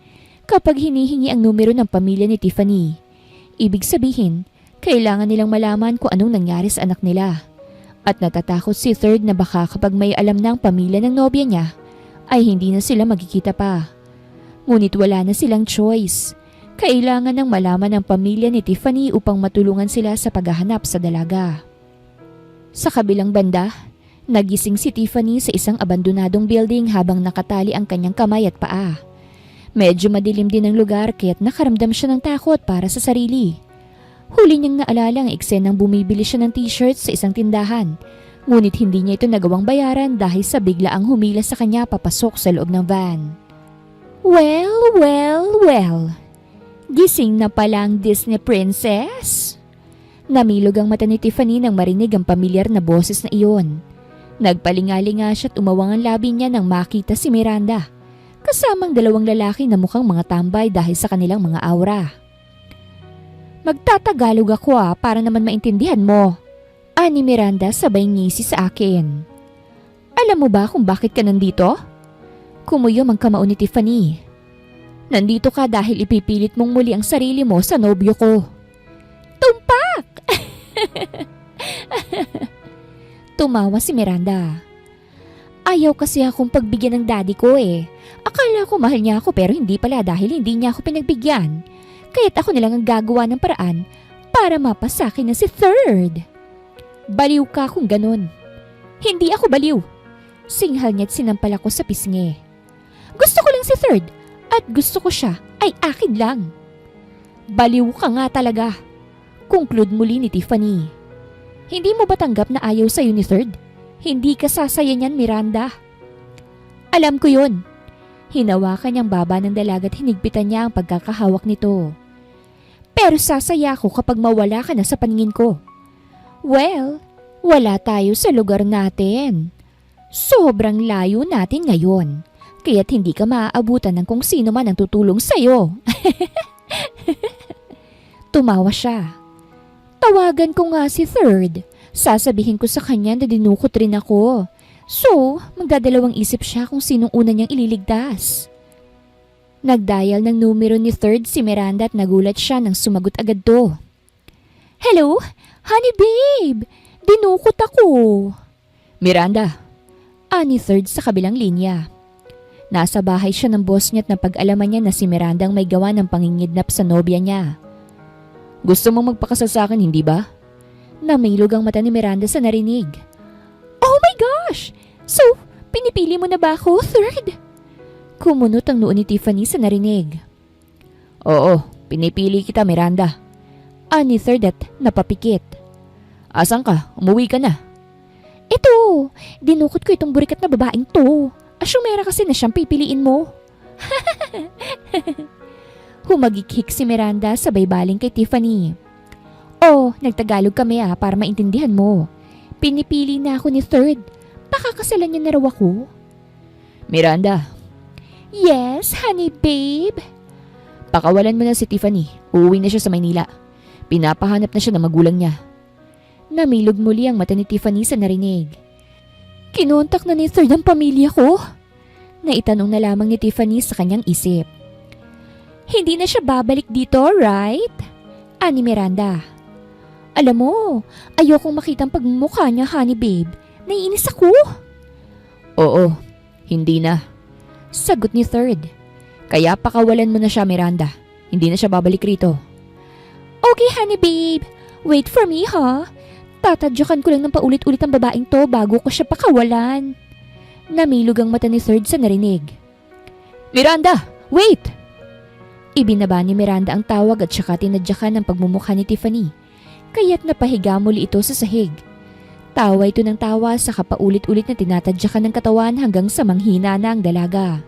Speaker 1: Kapag hinihingi ang numero ng pamilya ni Tiffany, ibig sabihin, kailangan nilang malaman kung anong nangyari sa anak nila. At natatakot si Third na baka kapag may alam na ang pamilya ng nobya niya, ay hindi na sila magkikita pa. Ngunit wala na silang choice. Kailangan ng malaman ng pamilya ni Tiffany upang matulungan sila sa paghahanap sa dalaga. Sa kabilang banda, nagising si Tiffany sa isang abandonadong building habang nakatali ang kanyang kamay at paa. Medyo madilim din ang lugar kaya't nakaramdam siya ng takot para sa sarili. Huli niyang naalala ang eksenang bumibili siya ng t-shirts sa isang tindahan. Ngunit hindi niya ito nagawang bayaran dahil sa biglaang humila sa kanya papasok sa loob ng van. Well. Gising na palang Disney princess? Namilog ang mata ni Tiffany nang marinig ang pamilyar na boses na iyon. Nagpalingalinga siya at umawang ang labi niya nang makita si Miranda, kasamang dalawang lalaki na mukhang mga tambay dahil sa kanilang mga aura. Magtatagalog ako para naman maintindihan mo, ani Miranda sabay ngisi sa akin. Alam mo ba kung bakit ka nandito? Kumuyom ang kamao ni Tiffany. Nandito ka dahil ipipilit mong muli ang sarili mo sa nobyo ko. Tumpak! Tumawa si Miranda. Ayaw kasi akong pagbigyan ng daddy ko eh. Akala ko mahal niya ako pero hindi pala dahil hindi niya ako pinagbigyan. Kaya't ako nilang ang gagawa ng paraan para mapasakin na si Third. Baliw ka kung ganun. Hindi ako baliw. Singhal niya at sinampal ako sa pisngi. Gusto ko lang si Third at gusto ko siya ay akin lang. Baliw ka nga talaga. Conclude muli ni Tiffany. Hindi mo ba tanggap na ayaw sa'yo ni Third? Hindi ka sasaya niyan, Miranda. Alam ko yun. Hinawakan niyang baba ng dalaga at hinigpitan niya ang pagkakahawak nito. Pero sasaya ako kapag mawala ka na sa paningin ko. Well, wala tayo sa lugar natin. Sobrang layo natin ngayon. Kaya't hindi ka maaabutan ng kung sino man ang tutulong sa'yo. Tumawa siya. Tawagan ko nga si Third. Sasabihin ko sa kanya na dinukot rin ako. So, magdadalawang isip siya kung sinong una niyang ililigtas. Nagdial ng numero ni Third si Miranda at nagulat siya nang sumagot agad to. Hello? Honey babe! Dinukot ako. Miranda. Ani Third sa kabilang linya. Nasa bahay siya ng boss niya at napag-alaman niya na si Miranda ang may gawa ng pangingidnap sa nobya niya. Gusto mong magpakasal sa akin, hindi ba? Namilog ang mata ni Miranda sa narinig. Oh my gosh! So, pinipili mo na ba ako, Third? Kumunot ang noo ni Tiffany sa narinig. Oo, pinipili kita, Miranda. Ani Third at napapikit. Asan ka? Umuwi ka na. Ito, dinukot ko itong burikat na babaeng to. Asyumera kasi na siyang pipiliin mo. Humagikhik si Miranda sabay baling kay Tiffany. Oh, nagtagalog kami para maintindihan mo. Pinipili na ako ni Third. Pakakasalan niya na raw ako. Miranda. Yes, honey babe. Pakawalan mo na si Tiffany. Uuwi na siya sa Maynila. Pinapahanap na siya ng magulang niya. Namilog muli ang mata ni Tiffany sa narinig. Kinontak na ni Third ang pamilya ko? Naitanong na lamang ni Tiffany sa kanyang isip. Hindi na siya babalik dito, right? Ani Miranda. Alam mo, ayokong makitang pagmumukha niya, honey babe. Naiinis ako. Oo, hindi na. Sagot ni Third. Kaya pakawalan mo na siya, Miranda. Hindi na siya babalik rito. Okay, honey babe. Wait for me, ha? Tatadyakan ko lang ng paulit-ulit ang babaeng to bago ko siya pakawalan. Namilog ang mata ni Third sa narinig. Miranda, wait! Ibinaba ni Miranda ang tawag at saka tinadyakan ang pagmumukha ni Tiffany. Kaya't napahiga muli ito sa sahig. Tawa ito ng tawa sa kapaulit-ulit na tinatadyakan ng katawan hanggang sa manghina na ang dalaga.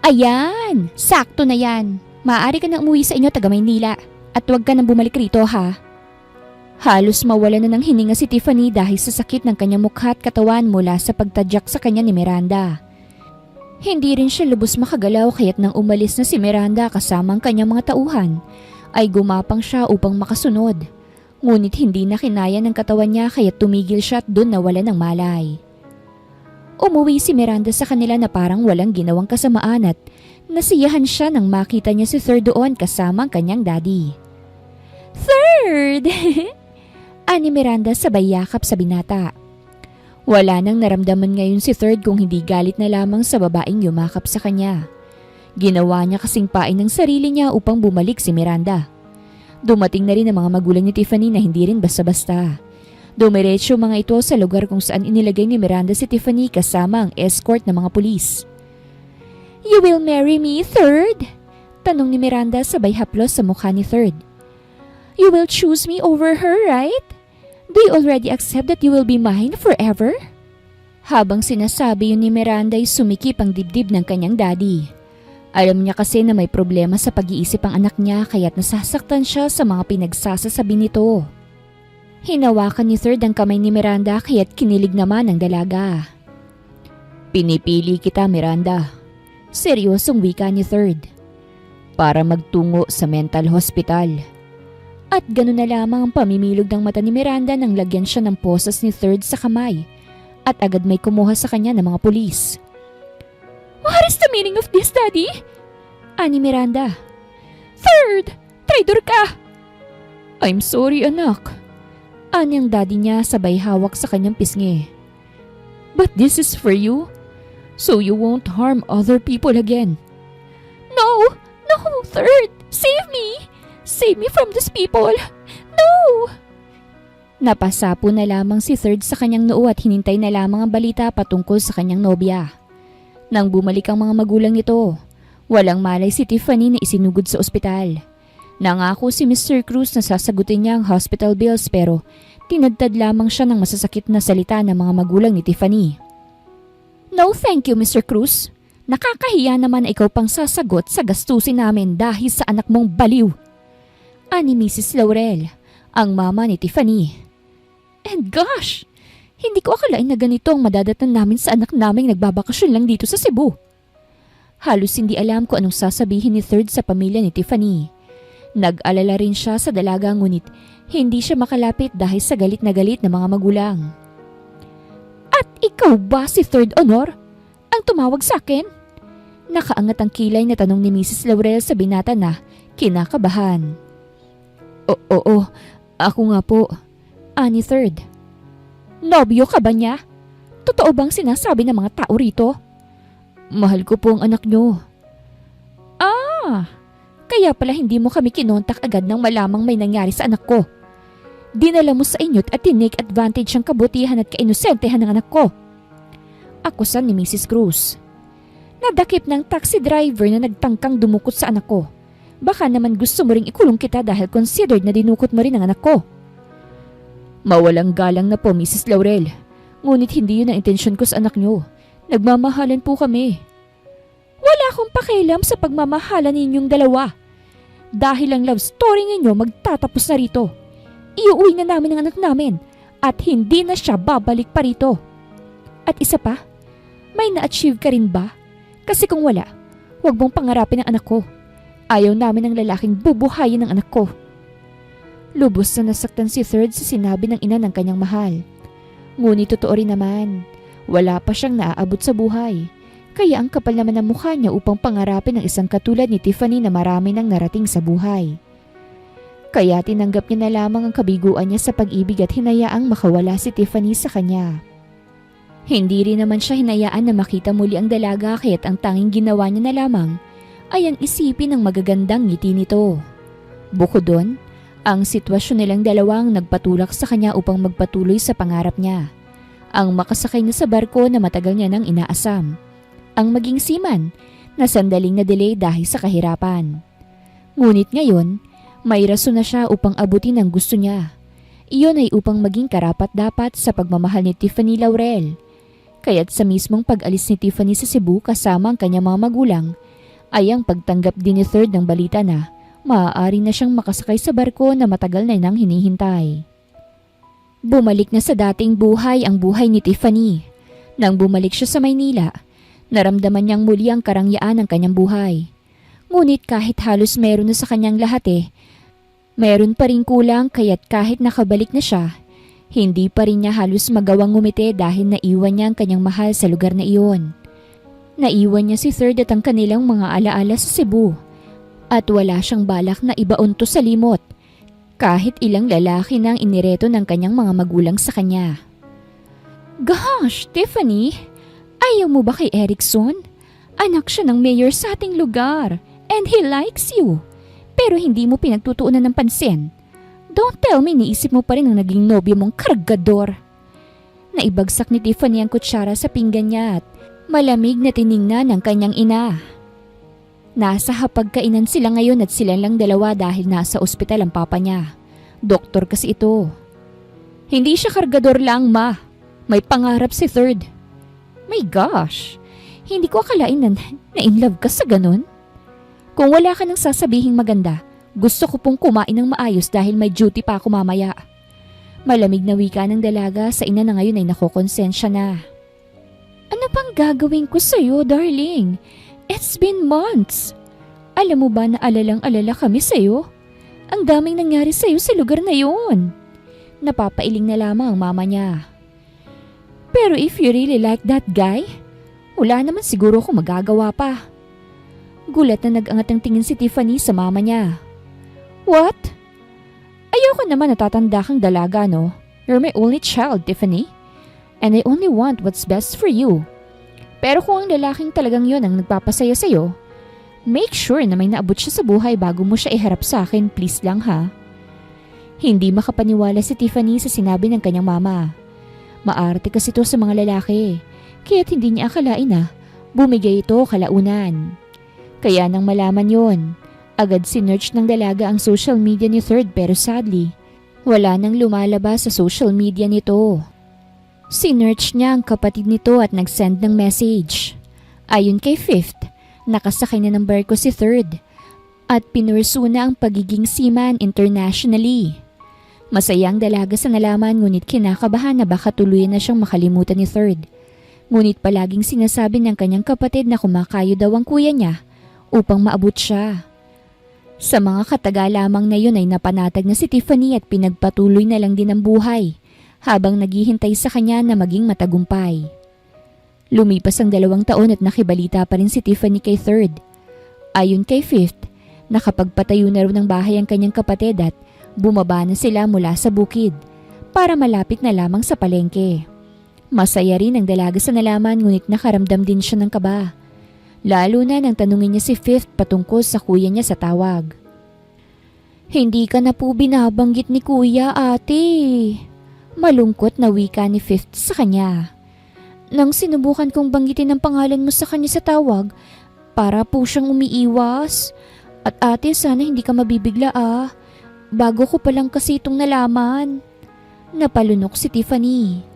Speaker 1: Ayan! Sakto na yan! Maaari ka nang umuwi sa inyo, taga Maynila. At huwag ka nang bumalik rito, ha? Halos mawala na ng hininga si Tiffany dahil sa sakit ng kanyang mukha at katawan mula sa pagtadyak sa kanya ni Miranda. Hindi rin siya lubos makagalaw kaya't nang umalis na si Miranda kasama ang kanyang mga tauhan, ay gumapang siya upang makasunod. Ngunit hindi na kinaya ng katawan niya kaya tumigil siya at doon nawala ng malay. Umuwi si Miranda sa kanila na parang walang ginawang kasamaan at nasiyahan siya nang makita niya si Third doon kasama ang kanyang daddy. Third! Ani Miranda sabay yakap sa binata. Wala nang naramdaman ngayon si Third kung hindi galit na lamang sa babaeng yumakap sa kanya. Ginawa niya kasing pain ng sarili niya upang bumalik si Miranda. Dumating na rin ang mga magulang ni Tiffany na hindi rin basta-basta. Dumiretso mga ito sa lugar kung saan inilagay ni Miranda si Tiffany kasama ang escort ng mga pulis. You will marry me, Third? Tanong ni Miranda sabay haplos sa mukha ni Third. You will choose me over her, right? Do you already accept that you will be mine forever? Habang sinasabi yun ni Miranda ay sumikip ang dibdib ng kanyang daddy. Alam niya kasi na may problema sa pag-iisip ang anak niya kaya't nasasaktan siya sa mga pinagsasasabi nito. Hinawakan ni Third ang kamay ni Miranda kaya't kinilig naman ang dalaga. Pinipili kita, Miranda. Seryosong wika ni Third. Para magtungo sa mental hospital. At gano'n na lamang ang pamimilog ng mata ni Miranda nang lagyan siya ng posas ni Third sa kamay at agad may kumuha sa kanya ng mga pulis. What is the meaning of this, Daddy? Ani Miranda. Third! Traidor ka! I'm sorry, anak. Ani ang daddy niya sabay hawak sa kanyang pisngi. But this is for you, so you won't harm other people again. No! No, Third! Save me! Save me from these people! No! Napasapo na lamang si Third sa kanyang noo at hinintay na lamang ang balita patungkol sa kanyang nobya. Nang bumalik ang mga magulang nito, walang malay si Tiffany na isinugod sa ospital. Nangako si Mr. Cruz na sasagutin niya ang hospital bills pero tinadtad lamang siya ng masasakit na salita ng mga magulang ni Tiffany. No thank you, Mr. Cruz. Nakakahiya naman na ikaw pang sasagot sa gastusin namin dahil sa anak mong baliw. Ani Mrs. Laurel, ang mama ni Tiffany. And gosh, hindi ko akalain na ganito ang madadatnan namin sa anak naming nagbabakasyon lang dito sa Cebu. Halos hindi alam ko anong sasabihin ni Third sa pamilya ni Tiffany. Nag-alala rin siya sa dalaga ngunit hindi siya makalapit dahil sa galit na galit ng mga magulang. At ikaw ba si Third Honor? Ang tumawag sa akin? Nakaangat ang kilay na tanong ni Mrs. Laurel sa binata na kinakabahan. Oo, ako nga po. Ani third. Nobyo ka ba niya? Totoo bang sinasabi ng mga tao rito? Mahal ko po ang anak nyo. Kaya pala hindi mo kami kinontak agad nang malamang may nangyari sa anak ko. Dinala mo sa inyo't at tinake advantage ang kabutihan at kainusentehan ng anak ko. Akusan ni Mrs. Cruz. Nadakip ng taxi driver na nagtangkang dumukot sa anak ko. Baka naman gusto mo ring ikulong kita dahil considered na dinukot mo rin ang anak ko. Mawalang galang na po, Mrs. Laurel. Ngunit hindi yun ang intensyon ko sa anak nyo. Nagmamahalan po kami. Wala akong pakialam sa pagmamahalan ninyong dalawa. Dahil ang love story ninyo magtatapos na rito. Iuwi na namin ang anak namin at hindi na siya babalik pa rito. At isa pa, may na-achieve ka rin ba? Kasi kung wala, huwag mong pangarapin ang anak ko. Ayaw namin ng lalaking bubuhayin ng anak ko. Lubos na nasaktan si Third sa sinabi ng ina ng kanyang mahal. Ngunit totoo rin naman, wala pa siyang naaabot sa buhay. Kaya ang kapal naman ng mukha niya upang pangarapin ng isang katulad ni Tiffany na marami nang narating sa buhay. Kaya tinanggap niya na lamang ang kabiguan niya sa pag-ibig at hinayaang makawala si Tiffany sa kanya. Hindi rin naman siya hinayaan na makita muli ang dalaga kaya't ang tanging ginawa niya na lamang ay ang isipin ng magagandang ngiti nito. Bukod doon, ang sitwasyon nilang dalawang nagpatulak sa kanya upang magpatuloy sa pangarap niya. Ang makasakay na sa barko na matagal niya nang inaasam. Ang maging seaman na sandaling na-delay dahil sa kahirapan. Ngunit ngayon, may rason na siya upang abutin ang gusto niya. Iyon ay upang maging karapat-dapat sa pagmamahal ni Tiffany Laurel. Kaya't sa mismong pag-alis ni Tiffany sa Cebu kasama ang kanyang mga magulang, ay ang pagtanggap din ni Third ng balita na maaari na siyang makasakay sa barko na matagal na nang hinihintay. Bumalik na sa dating buhay ang buhay ni Tiffany. Nang bumalik siya sa Maynila, naramdaman niyang muli ang karangyaan ng kanyang buhay. Ngunit kahit halos meron na sa kanyang lahat meron pa rin kulang kaya't kahit nakabalik na siya, hindi pa rin niya halos magawang ngumiti dahil naiwan niya ang kanyang mahal sa lugar na iyon. Naiwan niya si Third at ang kanilang mga alaala sa Cebu. At wala siyang balak na ibaon to sa limot, kahit ilang lalaki nang inireto ng kanyang mga magulang sa kanya. Gosh, Tiffany! Ayaw mo ba kay Erickson? Anak siya ng mayor sa ating lugar and he likes you. Pero hindi mo pinagtutuunan ng pansin. Don't tell me niisip mo pa rin ang naging nobyo mong kargador. Naibagsak ni Tiffany ang kutsara sa pinggan niya at malamig na tiningnan ng kanyang ina. Nasa hapagkainan sila ngayon at sila lang dalawa dahil nasa ospital ang papa niya. Doktor kasi ito. Hindi siya kargador lang, ma. May pangarap si Third. My gosh, hindi ko akalain na in love ka sa ganun. Kung wala ka nang sasabihing maganda, gusto ko pong kumain ng maayos dahil may duty pa ako mamaya. Malamig na wika ng dalaga sa ina na ngayon ay nakokonsensya na. Ano bang gagawin ko sa'yo, darling? It's been months. Alam mo ba na alalang-alala kami sa'yo? Ang daming nangyari sa'yo sa lugar na yun. Napapailing na lamang ang mama niya. Pero if you really like that guy, wala naman siguro akong magagawa pa. Gulat na nag-angat ang tingin si Tiffany sa mama niya. What? Ayoko naman natatanda kang dalaga, no? You're my only child, Tiffany. And I only want what's best for you. Pero kung ang lalaking talagang yon ang nagpapasaya sa'yo, make sure na may naabot siya sa buhay bago mo siya iharap sa akin, please lang ha. Hindi makapaniwala si Tiffany sa sinabi ng kanyang mama. Maarte kasi ito sa mga lalaki, kaya't hindi niya akalain na bumigay ito kalaunan. Kaya nang malaman yon, agad sinearch ng dalaga ang social media ni Third pero sadly, wala nang lumalabas sa social media nito. Sinearch niya ang kapatid nito at nag-send ng message. Ayon kay Fifth, nakasakay na ng barko si Third at pinursu na ang pagiging seaman internationally. Masaya ang dalaga sa nalaman ngunit kinakabahan na baka tuluyan na siyang makalimutan ni Third. Ngunit palaging sinasabi ng kanyang kapatid na kumakayo daw ang kuya niya upang maabot siya. Sa mga kataga lamang na yun ay napanatag na si Tiffany at pinagpatuloy na lang din ang buhay habang naghihintay sa kanya na maging matagumpay. Lumipas ang 2 taon at nakibalita pa rin si Tiffany kay Third. Ayon kay Fifth, nakapagpatayo na raw ng bahay ang kanyang kapatid at bumaba na sila mula sa bukid para malapit na lamang sa palengke. Masaya rin ang dalaga sa nalaman ngunit nakaramdam din siya ng kaba. Lalo na nang tanungin niya si Fifth patungkol sa kuya niya sa tawag. Hindi ka na po binabanggit ni kuya, ate. Malungkot na wika ni Fifth sa kanya. Nang sinubukan kong banggitin ang pangalan mo sa kanya sa tawag, para po siyang umiiwas. At ate, sana hindi ka mabibigla ah. Bago ko pa lang kasi itong nalaman. Napalunok si Tiffany.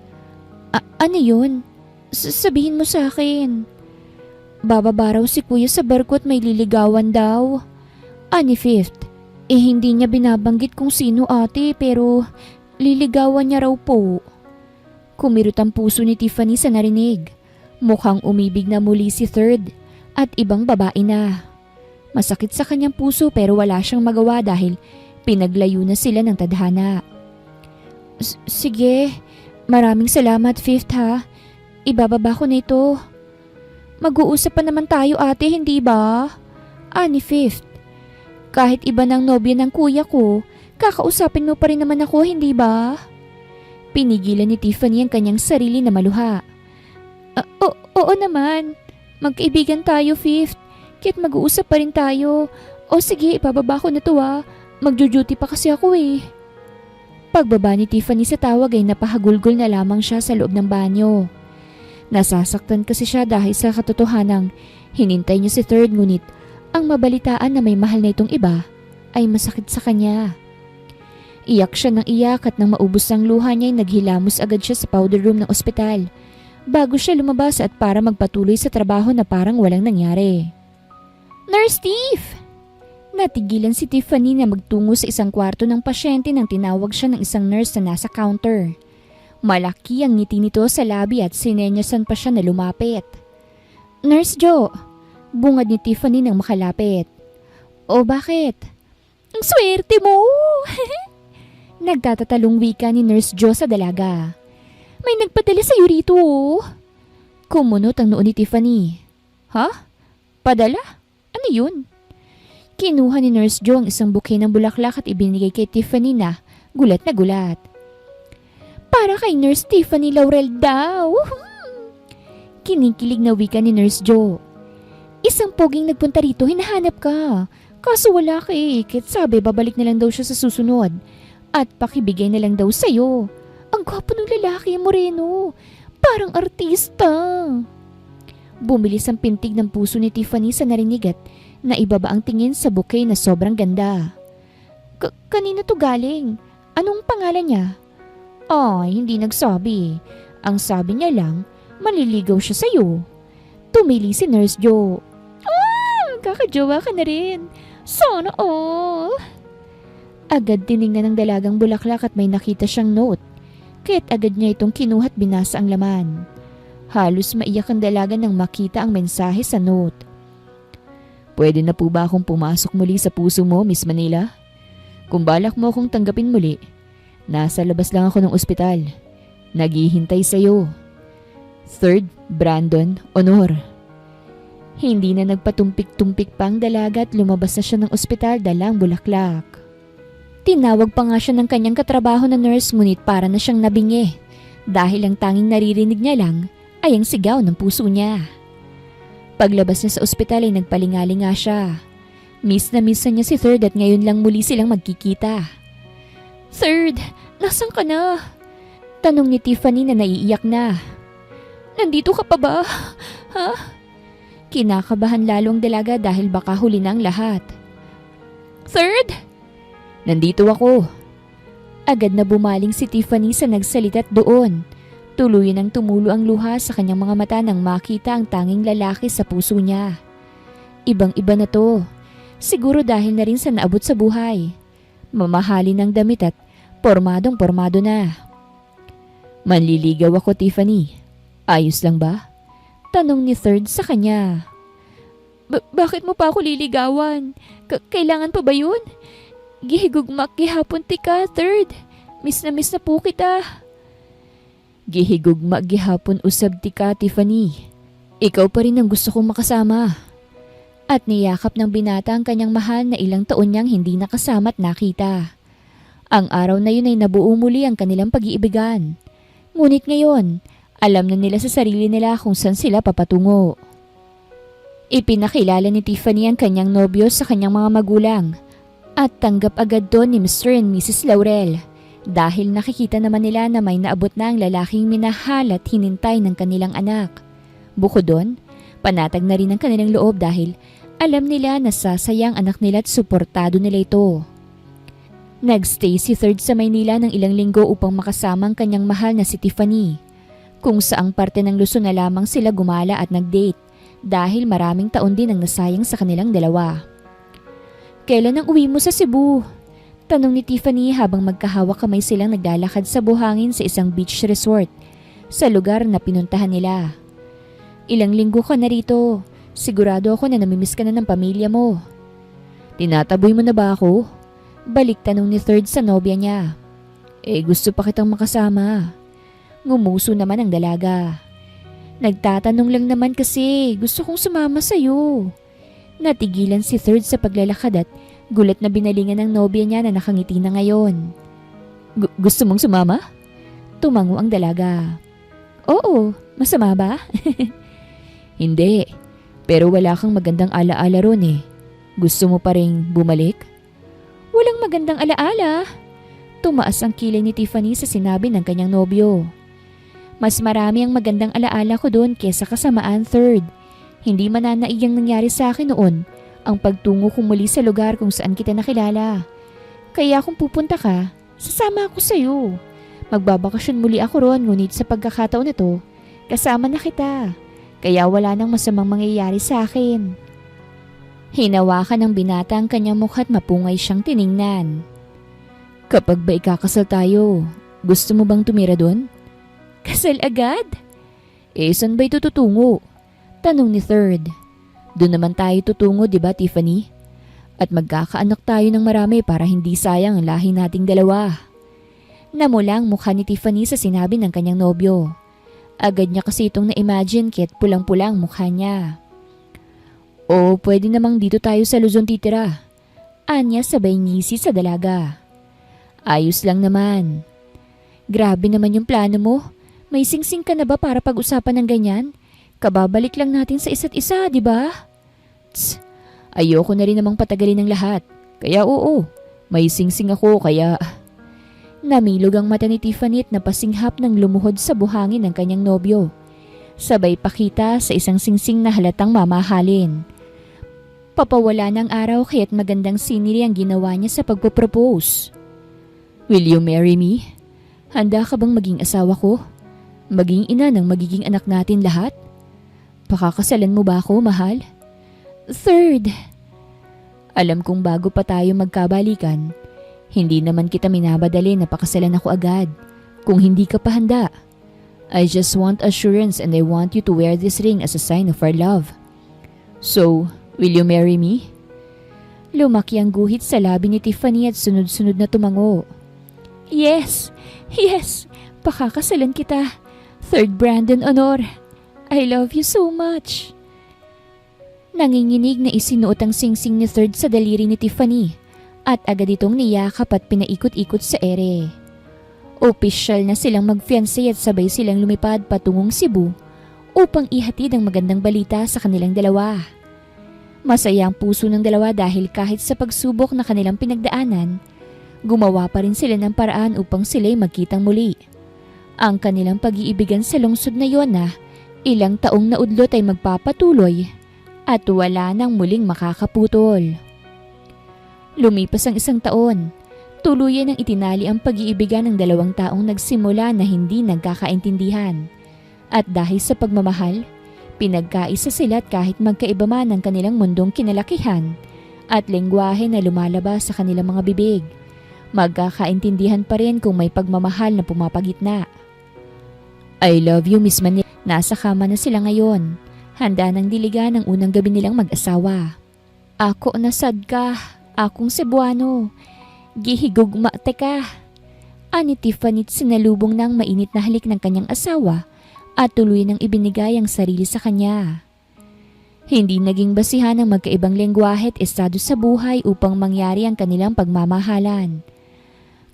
Speaker 1: Ano yun? Sabihin mo sa akin. Bababa raw si kuya sa barko at may liligawan daw. Ani Fifth, hindi niya binabanggit kung sino ate pero liligawan niya raw po. Kumirot ang puso ni Tiffany sa narinig. Mukhang umibig na muli si Third at ibang babae na. Masakit sa kanyang puso pero wala siyang magawa dahil pinaglayo na sila ng tadhana. Sige, maraming salamat Fifth ha. Ibababa ko na ito. Mag-uusap pa naman tayo ate, hindi ba? Ani Fifth, kahit iba ng nobya ng kuya ko, kakausapin mo pa rin naman ako, hindi ba? Pinigilan ni Tiffany ang kanyang sarili na maluha. Oo naman. Magkaibigan tayo, Fifth. Kahit mag-uusap pa rin tayo. O sige, ibababa ko na to ah. Magjo-duty pa kasi ako eh. Pagbaba ni Tiffany sa tawag ay napahagulgol na lamang siya sa loob ng banyo. Nasasaktan kasi siya dahil sa katotohanang hinintay niya si Third ngunit ang mabalitaan na may mahal na itong iba ay masakit sa kanya. Iyak siya ng iyak at nang maubos ang luha niya ay naghilamos agad siya sa powder room ng ospital bago siya lumabas at para magpatuloy sa trabaho na parang walang nangyari. Nurse Tiff! Natigilan si Tiffany na magtungo sa isang kwarto ng pasyente nang tinawag siya ng isang nurse na nasa counter. Malaki ang ngiti nito sa labi at sinenyasan pa siya na lumapit. Nurse Jo, bungad ni Tiffany nang makalapit. O bakit? Ang swerte mo! Nagtatatalong wika ni Nurse Jo sa dalaga. May nagpadala sa'yo rito oh. Kumunot ang noo ni Tiffany. Ha? Padala? Ano yun? Kinuha ni Nurse Jo ang isang bouquet ng bulaklak at ibinigay kay Tiffany na gulat. Para kay Nurse Tiffany Laurel daw. Kinikilig na wika ni Nurse Jo. Isang poging nagpunta rito, hinahanap ka. Kaso wala ka eh, kahit sabi babalik na lang daw siya sa susunod. At pakibigay na lang daw sa'yo. Ang gwapo ng lalaki, moreno. Parang artista. Bumilis ang pintig ng puso ni Tiffany sa narinig at naibaba ang tingin sa bouquet na sobrang ganda. Kanino to galing? Anong pangalan niya? Ay, hindi nagsabi. Ang sabi niya lang, maliligaw siya sa'yo. Tumili si Nurse Jo. Kakajowa ka na rin. Sana all. Agad tiningnan ng dalagang bulaklak at may nakita siyang note. Kaya't agad niya itong kinuha at binasa ang laman. Halos maiyak ang dalaga nang makita ang mensahe sa note. Pwede na po ba akong pumasok muli sa puso mo, Miss Manila? Kung balak mo akong tanggapin muli, nasa labas lang ako ng ospital. Naghihintay sa'yo. Third, Brandon Honor. Hindi na nagpatumpik-tumpik pa ang dalaga at lumabas na siya ng ospital dalang bulaklak. Tinawag pa nga siya ng kanyang katrabaho na nurse ngunit para na siyang nabingi dahil ang tanging naririnig niya lang ay ang sigaw ng puso niya. Paglabas niya sa ospital ay nagpalingalinga siya. Miss na niya si Third at ngayon lang muli silang magkikita. Third, nasan ka na? Tanong ni Tiffany na naiiyak na. Nandito ka pa ba? Ha? Kinakabahan lalo ang dalaga dahil baka huli na ang lahat. Third? Nandito ako. Agad na bumaling si Tiffany sa nagsalita't doon. Tuluyan ang tumulo ang luha sa kanyang mga mata nang makita ang tanging lalaki sa puso niya. Ibang-iba na to. Siguro dahil na rin sa naabot sa buhay. Mamahalin ng damit at pormadong-pormado na. Manliligaw ako, Tiffany. Ayos lang ba? Tanong ni Third sa kanya. Bakit mo pa ako liligawan? Kailangan pa ba yun? Gihigugmak gihapon ti ka, Third. Miss na po kita. Gihigugma gihapon usab ti ka, Tiffany. Ikaw pa rin ang gusto kong makasama. At niyakap ng binata ang kanyang mahal na ilang taon niyang hindi nakasama at nakita. Ang araw na yun ay nabuo muli ang kanilang pag-iibigan. Ngunit ngayon, alam na nila sa sarili nila kung saan sila papatungo. Ipinakilala ni Tiffany ang kanyang nobyo sa kanyang mga magulang at tanggap agad doon ni Mr. and Mrs. Laurel dahil nakikita naman nila na may naabot na ang lalaking minahal at hinintay ng kanilang anak. Bukod doon, panatag na rin ang kanilang loob dahil alam nila na sasayang anak nila at suportado nila ito. Nagstay si Third sa Maynila ng ilang linggo upang makasama ang kanyang mahal na si Tiffany, kung saang parte ng Luzon na lamang sila gumala at nag-date dahil maraming taon din ang nasayang sa kanilang dalawa. Kailan ang uwi mo sa Cebu? Tanong ni Tiffany habang magkahawak kamay silang naglalakad sa buhangin sa isang beach resort sa lugar na pinuntahan nila. Ilang linggo ka na rito. Sigurado ako na namimiss ka na ng pamilya mo. Tinataboy mo na ba ako? Balik tanong ni Third sa nobya niya. Gusto pa kitang makasama. Ngumuso naman ang dalaga. Nagtatanong lang naman kasi gusto kong sumama sa'yo. Natigilan si Third sa paglalakad at gulat na binalingan ng nobya niya na nakangiti na ngayon. Gusto mong sumama? Tumango ang dalaga. Oo, masama ba? Hindi, pero wala kang magandang alaala ron eh. Gusto mo pa ring bumalik? Walang magandang alaala. Tumaas ang kilay ni Tiffany sa sinabi ng kanyang nobyo. Mas marami ang magandang alaala ko doon kesa kasamaan, Third. Hindi mananaiyang nangyari sa akin noon ang pagtungo ko muli sa lugar kung saan kita nakilala. Kaya kung pupunta ka, sasama ako sa'yo. Magbabakasyon muli ako ron ngunit sa pagkakataon na to, kasama na kita. Kaya wala nang masamang mangyayari sa akin. Hinawakan ng binata ang kanyang mukha at mapungay siyang tiningnan. Kapag ba ikakasal tayo, gusto mo bang tumira doon? Kasal agad? Saan ba'y tututungo? Tanong ni Third. Doon naman tayo tutungo, di ba, Tiffany? At magkakaanak tayo ng marami para hindi sayang ang lahi nating dalawa. Namula ang mukha ni Tiffany sa sinabi ng kanyang nobyo. Agad niya kasi itong na-imagine kaya't pulang-pulang mukha niya. O pwede namang dito tayo sa Luzon titira. Anya sabay ngisi sa dalaga. Ayos lang naman. Grabe naman yung plano mo. May singsing ka na ba para pag-usapan ng ganyan? Kababalik lang natin sa isa't isa, di ba? Tss, ayoko na rin namang patagalin ng lahat. Kaya oo, may singsing ako kaya... Namilog ang mata ni Tiffany at napasinghap ng lumuhod sa buhangin ng kanyang nobyo. Sabay pakita sa isang singsing na halatang mamahalin. Papawala ng araw kaya't magandang siniri ang ginawa niya sa pagpropose. Will you marry me? Handa ka bang maging asawa ko? Maging ina ng magiging anak natin lahat? Pakakasalan mo ba ako, mahal? Third. Alam kong bago pa tayo magkabalikan, hindi naman kita minabadali na pakasalan ako agad. Kung hindi ka pa handa. I just want assurance and I want you to wear this ring as a sign of our love. So, will you marry me? Lumaki ang guhit sa labi ni Tiffany at sunod-sunod na tumango. Yes! Yes! Pakakasalan kita. Third Brandon Honor. I love you so much. Nanginginig na isinuot ang singsing ni Third sa daliri ni Tiffany at agad itong niyakap at pinaikot-ikot sa ere. Opisyal na silang mag-fiancé at sabay silang lumipad patungong Cebu upang ihatid ang magandang balita sa kanilang dalawa. Masaya ang puso ng dalawa dahil kahit sa pagsubok na kanilang pinagdaanan, gumawa pa rin sila ng paraan upang sila'y magkitang muli. Ang kanilang pag-iibigan sa lungsod na yon na ilang taong naudlot ay magpapatuloy at wala nang muling makakaputol. Lumipas ang isang taon, tuluyan ang itinali ang pag-iibigan ng dalawang taong nagsimula na hindi nagkakaintindihan. At dahil sa pagmamahal, pinagkaisa sila at kahit magkaiba man ang kanilang mundong kinalakihan at lengguwahe na lumalabas sa kanilang mga bibig, magkakaintindihan pa rin kung may pagmamahal na pumapagitna. I love you, Miss Manila. Nasa kama na sila ngayon. Handa ng diligan ang unang gabi nilang mag-asawa. Ako nasad ka. Akong Cebuano. Gihigugma teka. Ani Tiffany sinalubong ng mainit na halik ng kanyang asawa at tuloy nang ibinigay ang sarili sa kanya. Hindi naging basihan ng magkaibang lengguwahe at estado sa buhay upang mangyari ang kanilang pagmamahalan.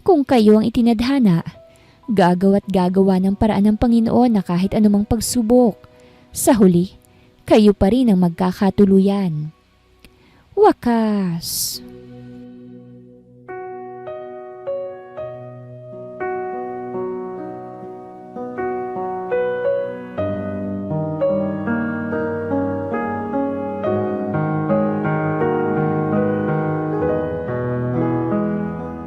Speaker 1: Kung kayo ang itinadhana, gagawa't gagawa ng paraan ng Panginoon na kahit anumang pagsubok, sa huli, kayo pa rin ang magkakatuluyan. Wakas.